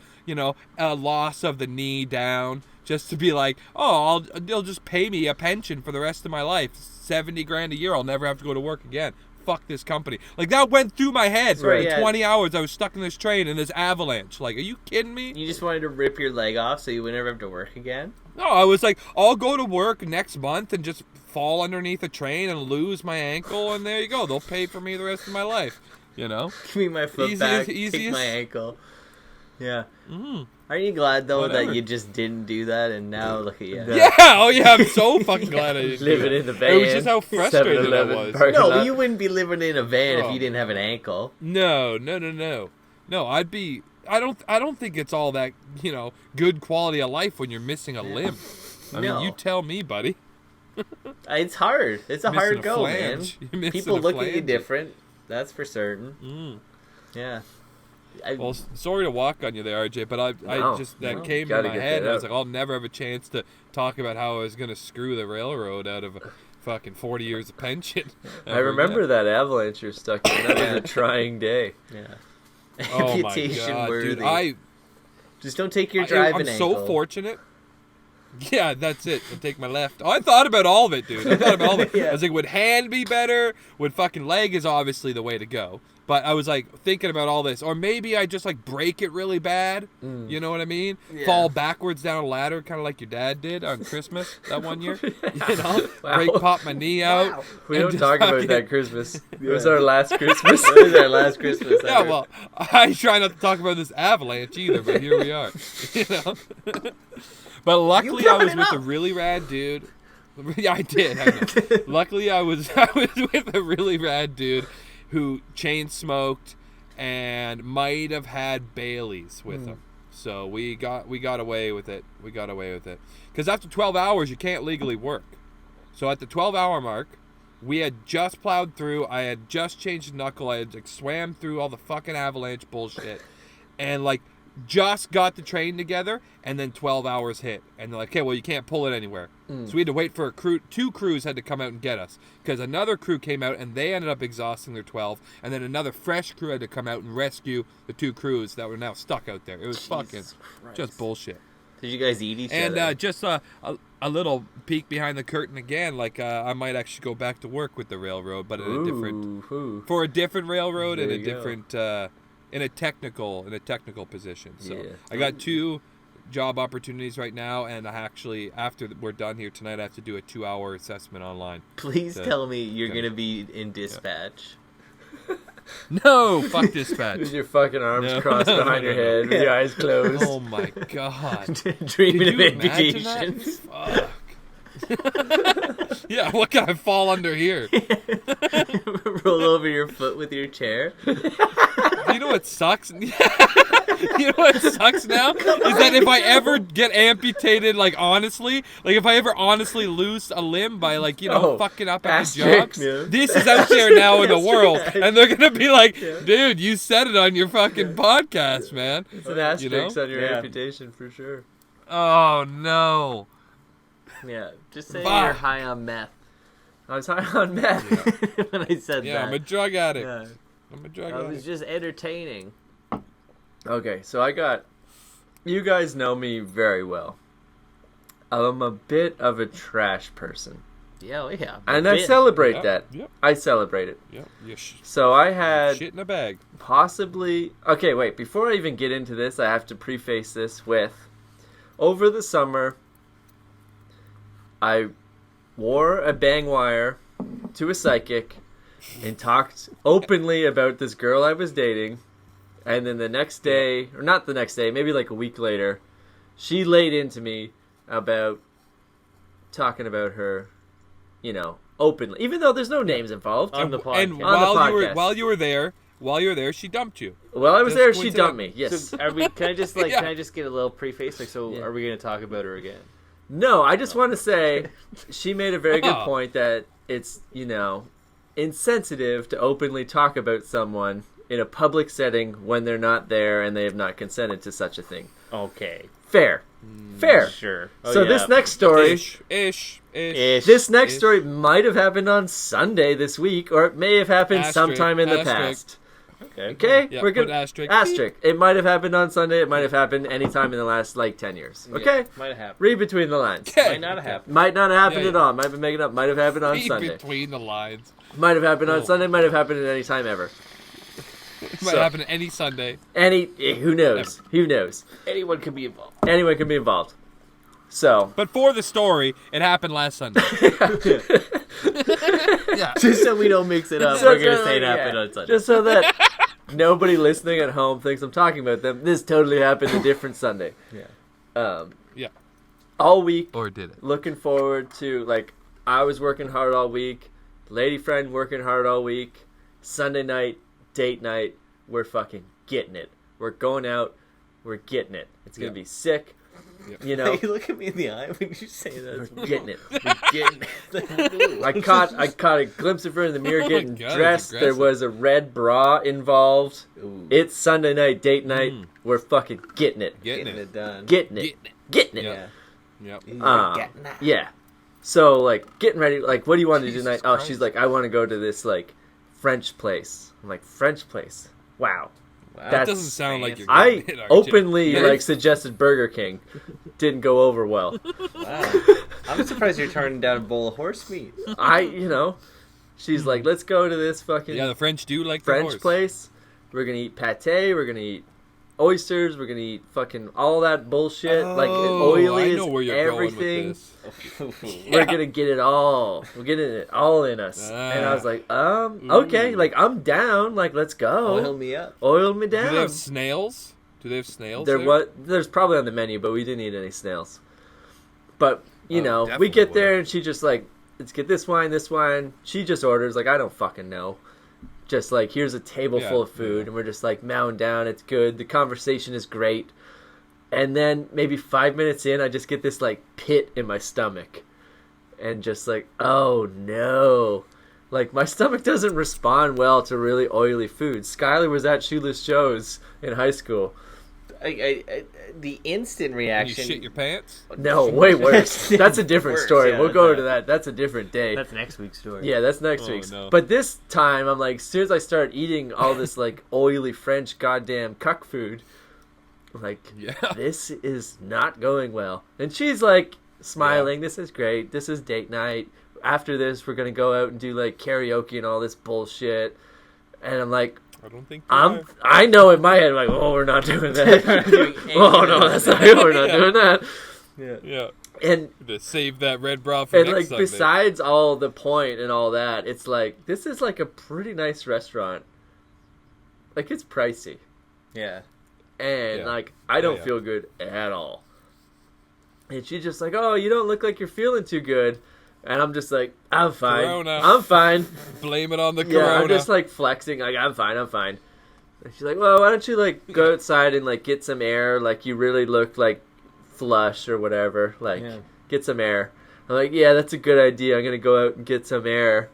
loss of the knee down just to be like, oh, they'll just pay me a pension for the rest of my life, $70,000 a year. I'll never have to go to work again. Fuck this company. Like, that went through my head for
Right,
the
yeah.
20 hours I was stuck in this train in this avalanche. Like, are you kidding me?
You just wanted to rip your leg off so you would never have to work again?
No, I was like, I'll go to work next month and just fall underneath a train and lose my ankle, and there you go. They'll pay for me the rest of my life.
Give me my foot
Easiest-
back, kick
easiest-
my ankle. Yeah.
Mm.
Aren't you glad, though,
Whatever.
that you just didn't do that, and now look at you?
Yeah, oh yeah, I'm so fucking glad I didn't do
Living
that.
in the van.
It was just how frustrated I
7-Eleven
was.
parking
No,
lot.
you wouldn't be living in a van
Oh,
if you didn't have an ankle.
No, I'd be. I don't think it's all that good quality of life when you're missing a limb. I
No.
mean, you tell me, buddy.
It's hard. It's a
Missing
hard
a
go,
flange. You're
man.
missing
People
a
look at you
flange.
different. That's for certain.
Mm.
Yeah.
Well, sorry to walk on you there, RJ, but I
No,
just that
no,
came
gotta
in my
get
head,
that
and I was
out.
like, I'll never have a chance to talk about how I was gonna screw the railroad out of a fucking 40 years of pension.
I remember that avalanche you're stuck in. That was a trying day.
Yeah.
Oh my
Amputation
god,
worthy.
dude!
Just don't take your driving
I'm
ankle.
so fortunate. Yeah, that's it. I'll take my left. Oh, I thought about all of it, dude. I thought about all of it.
Yeah.
I was like, would hand be better? Would fucking leg is obviously the way to go. But I was like thinking about all this. Or maybe I just like break it really bad. You know what I mean?
Yeah.
Fall backwards down a ladder, kind of like your dad did on Christmas that one year.
Wow.
Break, pop my knee out.
We
and
don't
just
talk about
fucking-
that Christmas. It was our last Christmas.
That was our last Christmas.
Yeah,
ever.
well, I try not to talk about this avalanche either, but here we are. But luckily, I
brought
was
it
with
up.
a really rad dude. Yeah, I did. I know. Luckily, I was with a really rad dude who chain smoked and might have had Baileys with him. So we got away with it. We got away with it because after 12 hours, you can't legally work. So at the 12-hour mark, we had just plowed through. I had just changed the knuckle. I had like swam through all the fucking avalanche bullshit, and like just got the train together. And then 12 hours hit, and they're like, "Okay, well, you can't pull it anywhere." So we had to wait for a crew. 2 crews had to come out and get us because another crew came out and they ended up exhausting their 12, and then another fresh crew had to come out and rescue the 2 crews that were now stuck out there. It was fucking
Christ.
just bullshit.
Did you guys eat each
And
other?
just a little peek behind the curtain again. Like I might actually go back to work with the railroad, but in a different railroad and a different in a technical position. So
Yeah.
I got 2 job opportunities right now, and I actually, after we're done here tonight, I have to do a 2-hour assessment online.
Please tell me you're gonna be in dispatch.
No, fuck dispatch.
With your fucking arms crossed behind your head, with your eyes closed.
Oh my god.
Dreaming of
Could you imagine that?
amputation.
Fuck. Yeah, what can I fall under here?
Roll over your foot with your chair.
You know what sucks? You know what sucks now? Is that if I ever get amputated, like honestly, like if I ever honestly lose a limb by like, fucking up at the job, this is out there now in the world. And they're going to be like, dude, you said it on your fucking podcast, man.
It's an asterisk on your amputation for sure.
Oh, no.
Yeah, just say
Fuck.
you're high on meth.
I was high on meth.
When I said
Yeah,
that.
I'm a drug addict.
Yeah.
I'm a drug
I was
addict.
just entertaining.
Okay, so you guys know me very well. I'm a bit of a trash person.
Yeah,
And I celebrate
Yep,
that.
yep.
I celebrate it.
Yeah,
So I had
shit in a bag.
possibly... Okay, wait. Before I even get into this, I have to preface this with... Over the summer, I wore a bang wire to a psychic and talked openly about this girl I was dating. And then the next day, or not the next day, maybe like a week later, she laid into me about talking about her, openly. Even though there's no names involved.
On the podcast.
And
On
the podcast.
while you were there, she dumped you.
While I was
Just
there, she
coincident-
dumped me. Yes.
So are we? Can I just
Yeah.
can I just get a little preface? Like, so
Yeah.
are we gonna talk about her again?
No, I just want to say she made a very good
Oh.
point that it's, insensitive to openly talk about someone in a public setting when they're not there and they have not consented to such a thing.
Okay,
Fair. Fair.
sure.
So this next story,
Ish.
this next
Ish.
story might have happened on Sunday this week, or it may have happened
Asterisk,
sometime in the
asterisk.
past.
Okay.
Okay?
Yeah,
We're
put
good.
asterisk.
It might have happened on Sunday. It might have happened anytime in the last, 10 years. Okay?
Might have happened.
Read between the lines.
Okay.
Might not have happened.
Might not have happened
Yeah,
at all. Might have been making up. Might have happened on
Read
Sunday.
between the lines.
Might have happened on
Oh.
Sunday. Might have happened at any time ever.
Might
So-
happen any Sunday.
Who knows? Who knows?
Anyone could be involved.
Anyone can be involved. So,
But for the story, it happened last Sunday. Yeah.
Just so we don't mix it up,
So-
we're gonna
so,
say it
yeah.
happened on Sunday.
Just so that nobody listening at home thinks I'm talking about them, this totally happened a different Sunday.
Yeah.
Yeah.
All week,
Or did it?
looking forward to, I was working hard all week, lady friend working hard all week, Sunday night, date night, we're fucking getting it. We're going out, we're getting it. It's going to
Yeah.
be sick,
Yeah.
You look at me in the eye when you say that.
we're getting it.
We're getting it.
I caught a glimpse of her in the mirror
Oh my
getting
God,
dressed.
that's
There
aggressive.
was a red bra involved.
Ooh,
It's Sunday night, date night. We're fucking getting it.
Getting
getting
it.
it done.
Getting it.
Getting it.
Getting it.
Yeah.
Yeah.
Yep.
Getting that.
Yeah. So, getting ready. What do you want to do
Jesus
tonight? Oh,
Christ.
she's like, I want to go to this, French place. I'm like, French place? Wow.
Wow.
That doesn't sound like you're
I
getting it, RJ.
openly,
Yeah.
suggested Burger King. Didn't go over well.
Wow. I'm surprised you're turning down a bowl of horse meat.
She's like, let's go to this fucking
Yeah, the French do like the
French
horse.
place. We're going to eat pate. We're going to eat oysters. We're going to eat fucking all that bullshit.
Oh,
Oily
I know
is
where you're
everything.
going with this.
We're gonna get it all. We're getting it all in us. And I was like, okay, I'm down. Let's go.
Oil me up.
Oil me
Do
down.
they have snails? Do they have snails?
There's probably on the menu, but we didn't eat any snails. But we
definitely
get
would.
there and she just let's get this wine. She just orders I don't fucking know. Just here's a table
Yeah,
full of food, and we're just mowing down. It's good. The conversation is great. And then maybe 5 minutes in, I just get this pit in my stomach, and just oh no, my stomach doesn't respond well to really oily food. Skyler was at Shoeless Joe's in high school.
The instant
When you
reaction.
shit your pants?
No, way worse. That's a different
Worse,
story.
yeah,
We'll go
that's
to that. That's a different day.
That's next week's story.
Yeah, that's next
Oh,
week's.
no.
But this time, I'm as soon as I start eating all this oily French goddamn cuck food, I'm like,
Yeah.
this is not going well. And she's like smiling. This is great. This is date night. After this, we're going to go out and do like karaoke and all this bullshit. And I'm like,
I don't think
I know in my head, like, oh, we're not doing that. Oh, no, that's not good. We're not doing that.
Yeah.
And
to save that red bra for next
like
Sunday.
besides all the point and all that, it's like this is like a pretty nice restaurant. Like it's pricey.
Yeah.
And like I don't feel good at all. And she's just like, "Oh, you don't look like you're feeling too good." And I'm just like, "I'm fine.
Corona.
I'm fine."
Blame it on the corona.
Yeah, I'm just like flexing, like I'm fine. And she's like, "Well, why don't you like go outside and like get some air? Like you really look like flush or whatever. Like get some air." I'm like, "Yeah, that's a good idea. I'm gonna go out and get some air."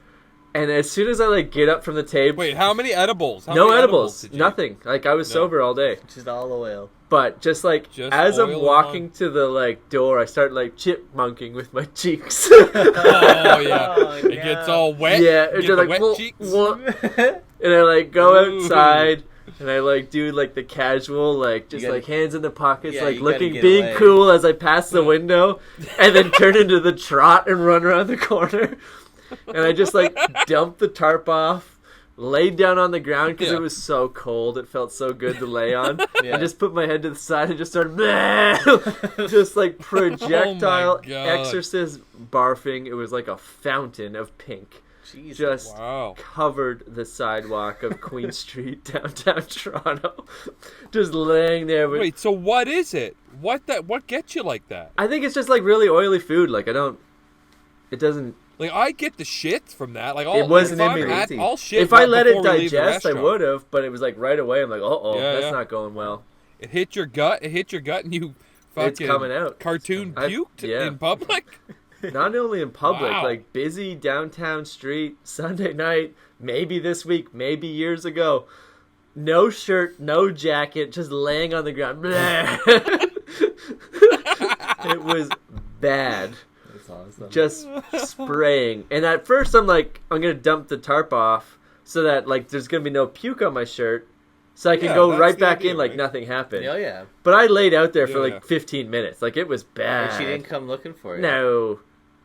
And as soon as I like get up from the table,
wait, how many edibles?
No edibles, nothing. Like I was sober all day.
Just all oil.
But just like as I'm
oil
walking to the like door, I start like chipmunking with my cheeks.
Oh yeah, it gets all wet.
Yeah, it's just like
wet cheeks.
And I like go outside. And I like do like the casual, like just like hands in the pockets, like looking, being away. Cool as I pass the window, and then turn into the trot and run around the corner. And I just like dumped the tarp off, laid down on the ground because it was so cold. It felt so good to lay on. I just put my head to the side and just started just like projectile exorcist barfing. It was like a fountain of pink.
Jesus.
Just covered the sidewalk of Queen Street, downtown Toronto. Just laying there.
Wait, so what is it? What gets you like that?
I think it's just like really oily food. Like it doesn't.
Like I get the shit from that. Like
it wasn't in me.
All shit.
If I let it digest, I would have. But it was like right away. I'm like, that's not going well.
It hit your gut. And you fucking
it's coming out.
Cartoon puked in public.
Not only in public, like busy downtown street, Sunday night, maybe this week, maybe years ago. No shirt, no jacket, just laying on the ground. It was bad.
That's awesome.
Just spraying. And at first I'm like, I'm going to dump the tarp off so that like there's going to be no puke on my shirt. So I can go right back in like nothing happened.
Oh, yeah.
But I laid out there for like 15 minutes. Like it was bad.
Like she didn't come looking for you.
No.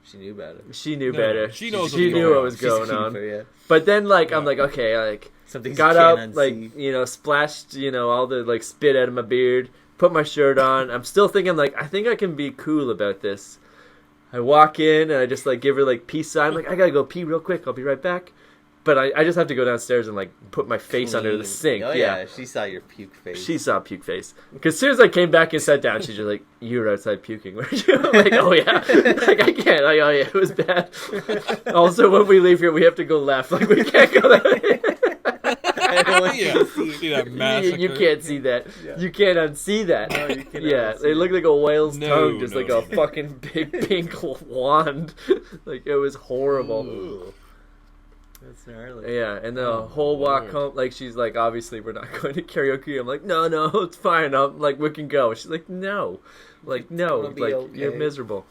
She knew better.
She knew better.
She knows
she knew what was going on.
Yeah.
But then like I'm like, okay, like
something's
got up, like, splashed, all the like spit out of my beard, put my shirt on. I'm still thinking like, I think I can be cool about this. I walk in and I just like give her like peace sign. I'm like, I gotta go pee real quick. I'll be right back. But I just have to go downstairs and like put my face under the sink.
Oh yeah, she saw your puke face.
She saw puke face. Because as soon as I came back and sat down, she's just like, "You were outside puking, weren't you?" I'm like, "Oh yeah." Like I can't. Like, oh yeah, it was bad. Also, when we leave here, we have to go left. Like we can't go that way.
See that massacre.
You can't see that. Yeah. You can't unsee that. No, you cannot it looked like a whale's tongue, just like a fucking big pink wand. Like it was horrible.
Ooh. That's gnarly.
Yeah, and the whole walk home, like she's like, obviously we're not going to karaoke. I'm like, no, it's fine. I'm like, we can go. She's like, no, like you're miserable.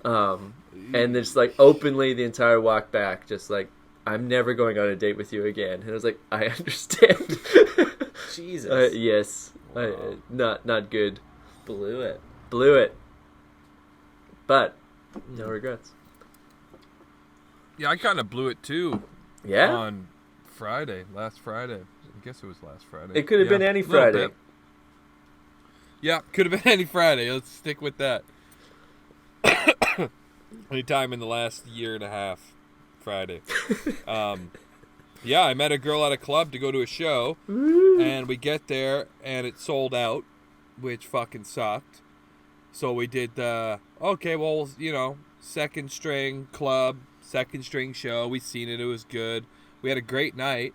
And just like openly the entire walk back, just like, I'm never going on a date with you again. And I was like, I understand.
Jesus.
Yes.
Wow.
Not good.
Blew it.
But no regrets.
Yeah, I kind of blew it too.
Yeah?
On last Friday. I guess it was last Friday.
It could have been any Friday.
Yeah, could have been any Friday. Let's stick with that. Any time in the last year and a half, Friday. Yeah, I met a girl at a club to go to a show, and we get there, and it sold out, which fucking sucked. So we did second string club, second string show. We seen it. It was good. We had a great night.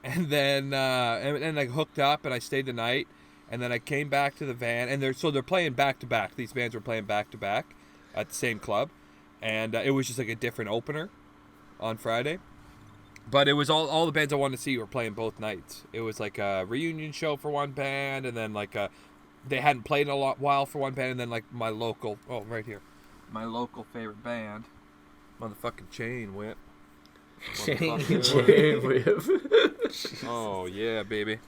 And then I hooked up and I stayed the night. And then I came back to the van. And they're playing back to back. These bands were playing back to back at the same club. And it was just like a different opener on Friday. But it was all the bands I wanted to see were playing both nights. It was like a reunion show for one band. And then like they hadn't played in a while for one band. And then like my local favorite band. Motherfucking chain went.
Chain
Chain whip.
Oh yeah, baby.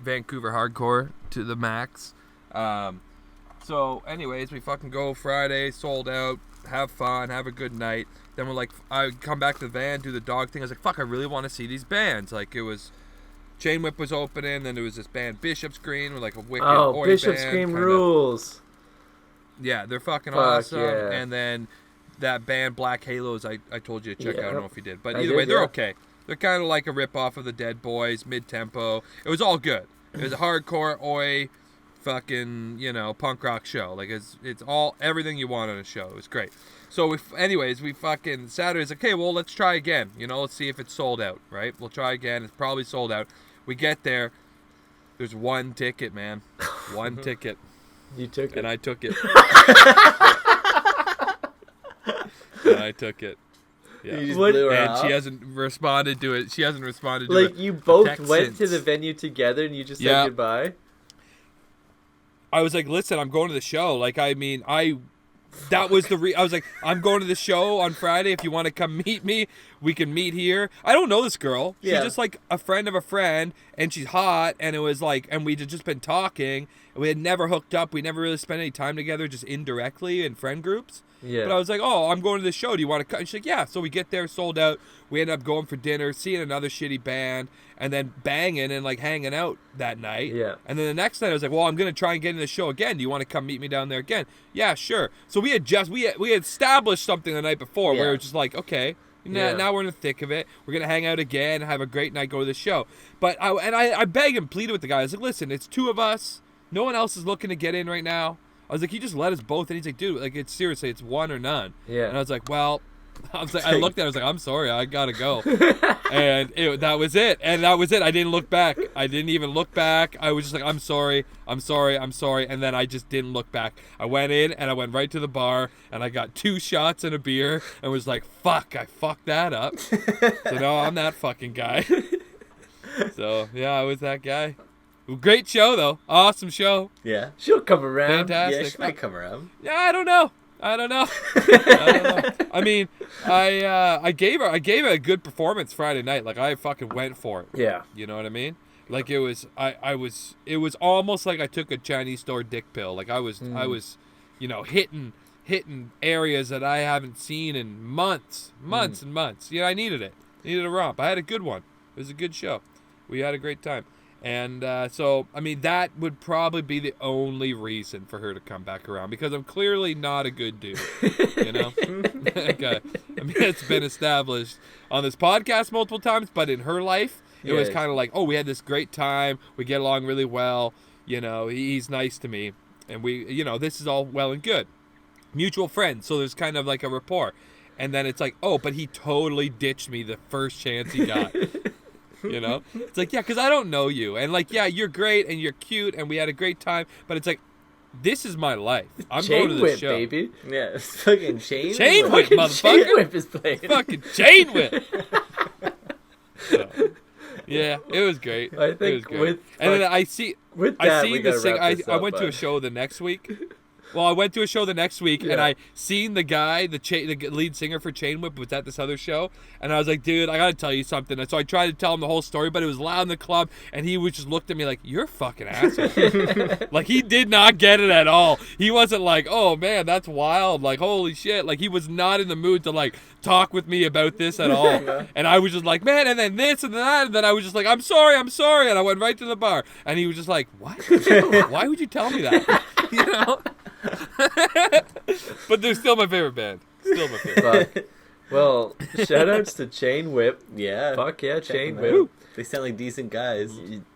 Vancouver hardcore to the max. So anyways, we fucking go Friday, sold out, have fun, have a good night. Then we're like, I come back to the van, do the dog thing. I was like, fuck, I really want to see these bands. Like it was, Chain Whip was opening, then there was this band Bishop Scream, with like a wicked oi
Bishop
band,
Scream
kinda,
rules.
Yeah, they're fucking awesome.
Yeah.
And then that band Black Halos, I told you to check out. I don't know if you did, but
I
either
did,
way, they're
yeah.
okay. They're kind of like a rip-off of the Dead Boys, mid-tempo. It was all good. It was a hardcore, oi, fucking, punk rock show. Like, it's all, everything you want on a show. It was great. So, we fucking, Saturday's, okay, well, let's try again. Let's see if it's sold out, right? We'll try again. It's probably sold out. We get there. There's one ticket, man. One ticket.
You took it.
And I took it. And I took it. Yeah.
You just
What-
blew her
And
off?
she hasn't responded to it. She hasn't responded to
Like,
it.
you both
text
went to
since.
the venue together and you just
Yeah.
said goodbye?
I was like, listen, I'm going to the show. Like, I mean, that was I was like, I'm going to the show on Friday. If you want to come meet me, we can meet here. I don't know this girl. She's
Yeah.
just like a friend of a friend, and she's hot. And it was like, and we had just been talking. And we had never hooked up. We never really spent any time together, just indirectly in friend groups.
Yeah.
But I was like, oh, I'm going to the show. Do you want to come? And she's like, yeah. So we get there, sold out. We ended up going for dinner, seeing another shitty band, and then banging and like hanging out that night.
Yeah.
And then the next night I was like, well, I'm going to try and get in the show again. Do you want to come meet me down there again? Yeah, sure. So we had established something the night before where
Yeah.
it was just like, okay,
Yeah.
now we're in the thick of it. We're going to hang out again, have a great night, go to the show. But I begged and pleaded with the guy. I was like, listen, it's two of us. No one else is looking to get in right now. I was like, you just let us both. And he's like, dude, like, it's seriously, it's one or none.
Yeah.
And I was like, well, I looked at it, I was like, I'm sorry, I gotta go. And that was it. And that was it. I didn't look back. I didn't even look back. I was just like, I'm sorry. And then I just didn't look back. I went in and I went right to the bar and I got 2 shots and a beer and was like, fuck, I fucked that up. So now I'm that fucking guy. So yeah, I was that guy. Great show though. Awesome show.
Yeah.
She'll come around.
Fantastic.
Yeah, she might come around.
Yeah, I don't know. I don't know. I mean, I gave her a good performance Friday night. Like I fucking went for it.
Yeah.
You know what I mean? Like it was it was almost like I took a Chinese store dick pill. Like I was hitting areas that I haven't seen in months and months. I needed it. Needed a romp. I had a good one. It was a good show. We had a great time. And so, I mean, that would probably be the only reason for her to come back around because I'm clearly not a good dude, Like, I mean, it's been established on this podcast multiple times, but in her life, it was kind of like, oh, we had this great time. We get along really well. He's nice to me. And we, this is all well and good. Mutual friends. So there's kind of like a rapport. And then it's like, oh, but he totally ditched me the first chance he got. It's like, yeah, because I don't know you. And like, yeah, you're great and you're cute and we had a great time. But it's like, this is my life. I'm
Chain
going to the
whip,
show.
baby.
Yeah, it's fucking chain.
Chain whip,
Fucking
motherfucker.
Chain whip is playing.
Fucking chain whip. So, yeah, it was great.
I
It
think
was great.
with
And then
fuck-
I see
with that,
I
we
seen the
gotta
sing.
wrap this
I
up,
went to a
bud.
show the next week. Well, I went to a show the next week, and
Yeah.
I seen the guy, the lead singer for Chain Whip, was at this other show, and I was like, dude, I gotta tell you something. And so I tried to tell him the whole story, but it was loud in the club, and he was just looked at me like, you're a fucking asshole. Like, he did not get it at all. He wasn't like, oh man, that's wild. Like, holy shit. Like, he was not in the mood to like talk with me about this at all. And I was just like, man, and then this and that, and then I was just like, I'm sorry, and I went right to the bar, and he was just like, what? Why would you tell me that? But they're still my favorite band. Still my favorite.
Fuck. Well, shoutouts to Chain Whip.
Yeah.
Fuck yeah,
Check
Chain
them
Whip.
out. They sound like decent guys.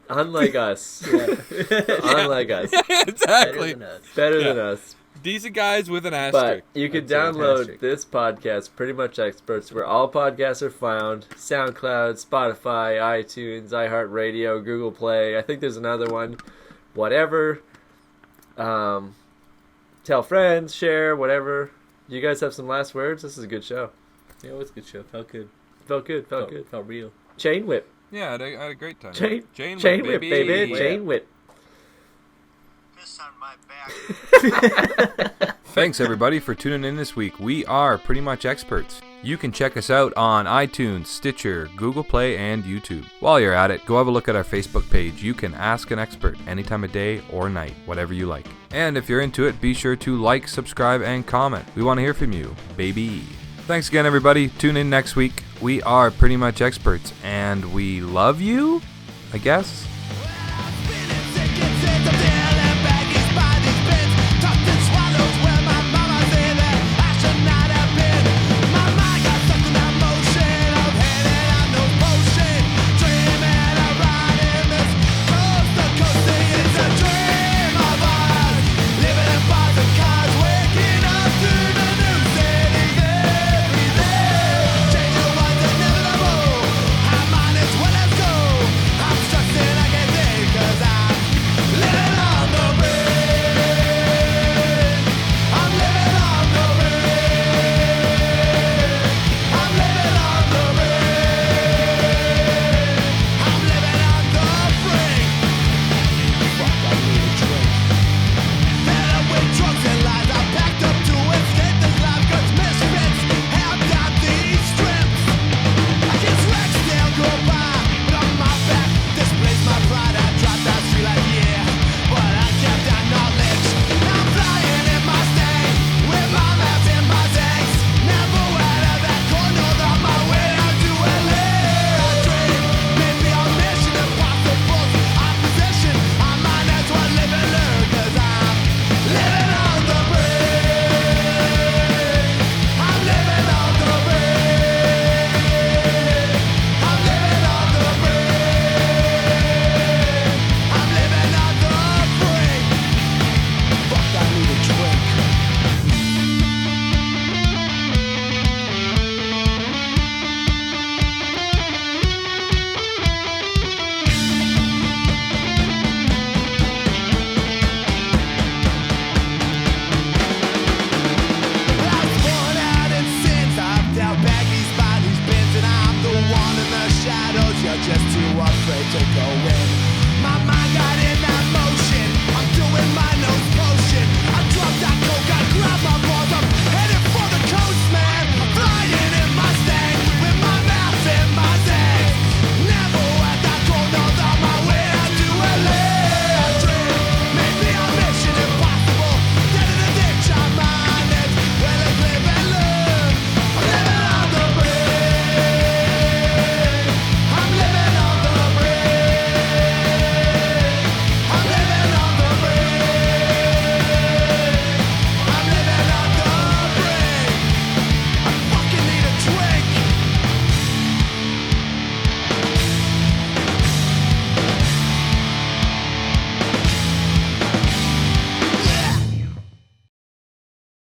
Unlike us. Unlike us.
Exactly.
Better
Yeah.
than us.
Decent guys with an
But
asterisk.
you can
That's
download
fantastic.
this podcast, Pretty Much Experts, where all podcasts are found. SoundCloud, Spotify, iTunes, iHeartRadio, Google Play. I think there's another one. Whatever. Tell friends, share, whatever. You guys have some last words? This is a good show.
Yeah, it was a good show. Felt good.
Felt good, felt good.
Felt real.
Chain Whip.
Yeah, I had a great time.
Chain
Whip,
Whip, baby.
Yeah.
Chain Whip.
Piss on my back.
Thanks everybody for tuning in this week. We are Pretty Much Experts.
You can check us out on iTunes, Stitcher, Google Play, and YouTube. While you're at it, go have a look at our Facebook page. You can ask an expert any time of day or night, whatever you like. And if you're into it, be sure to like, subscribe, and comment. We want to hear from you, baby. Thanks again, everybody. Tune in next week. We are pretty much experts, and we love you, I guess.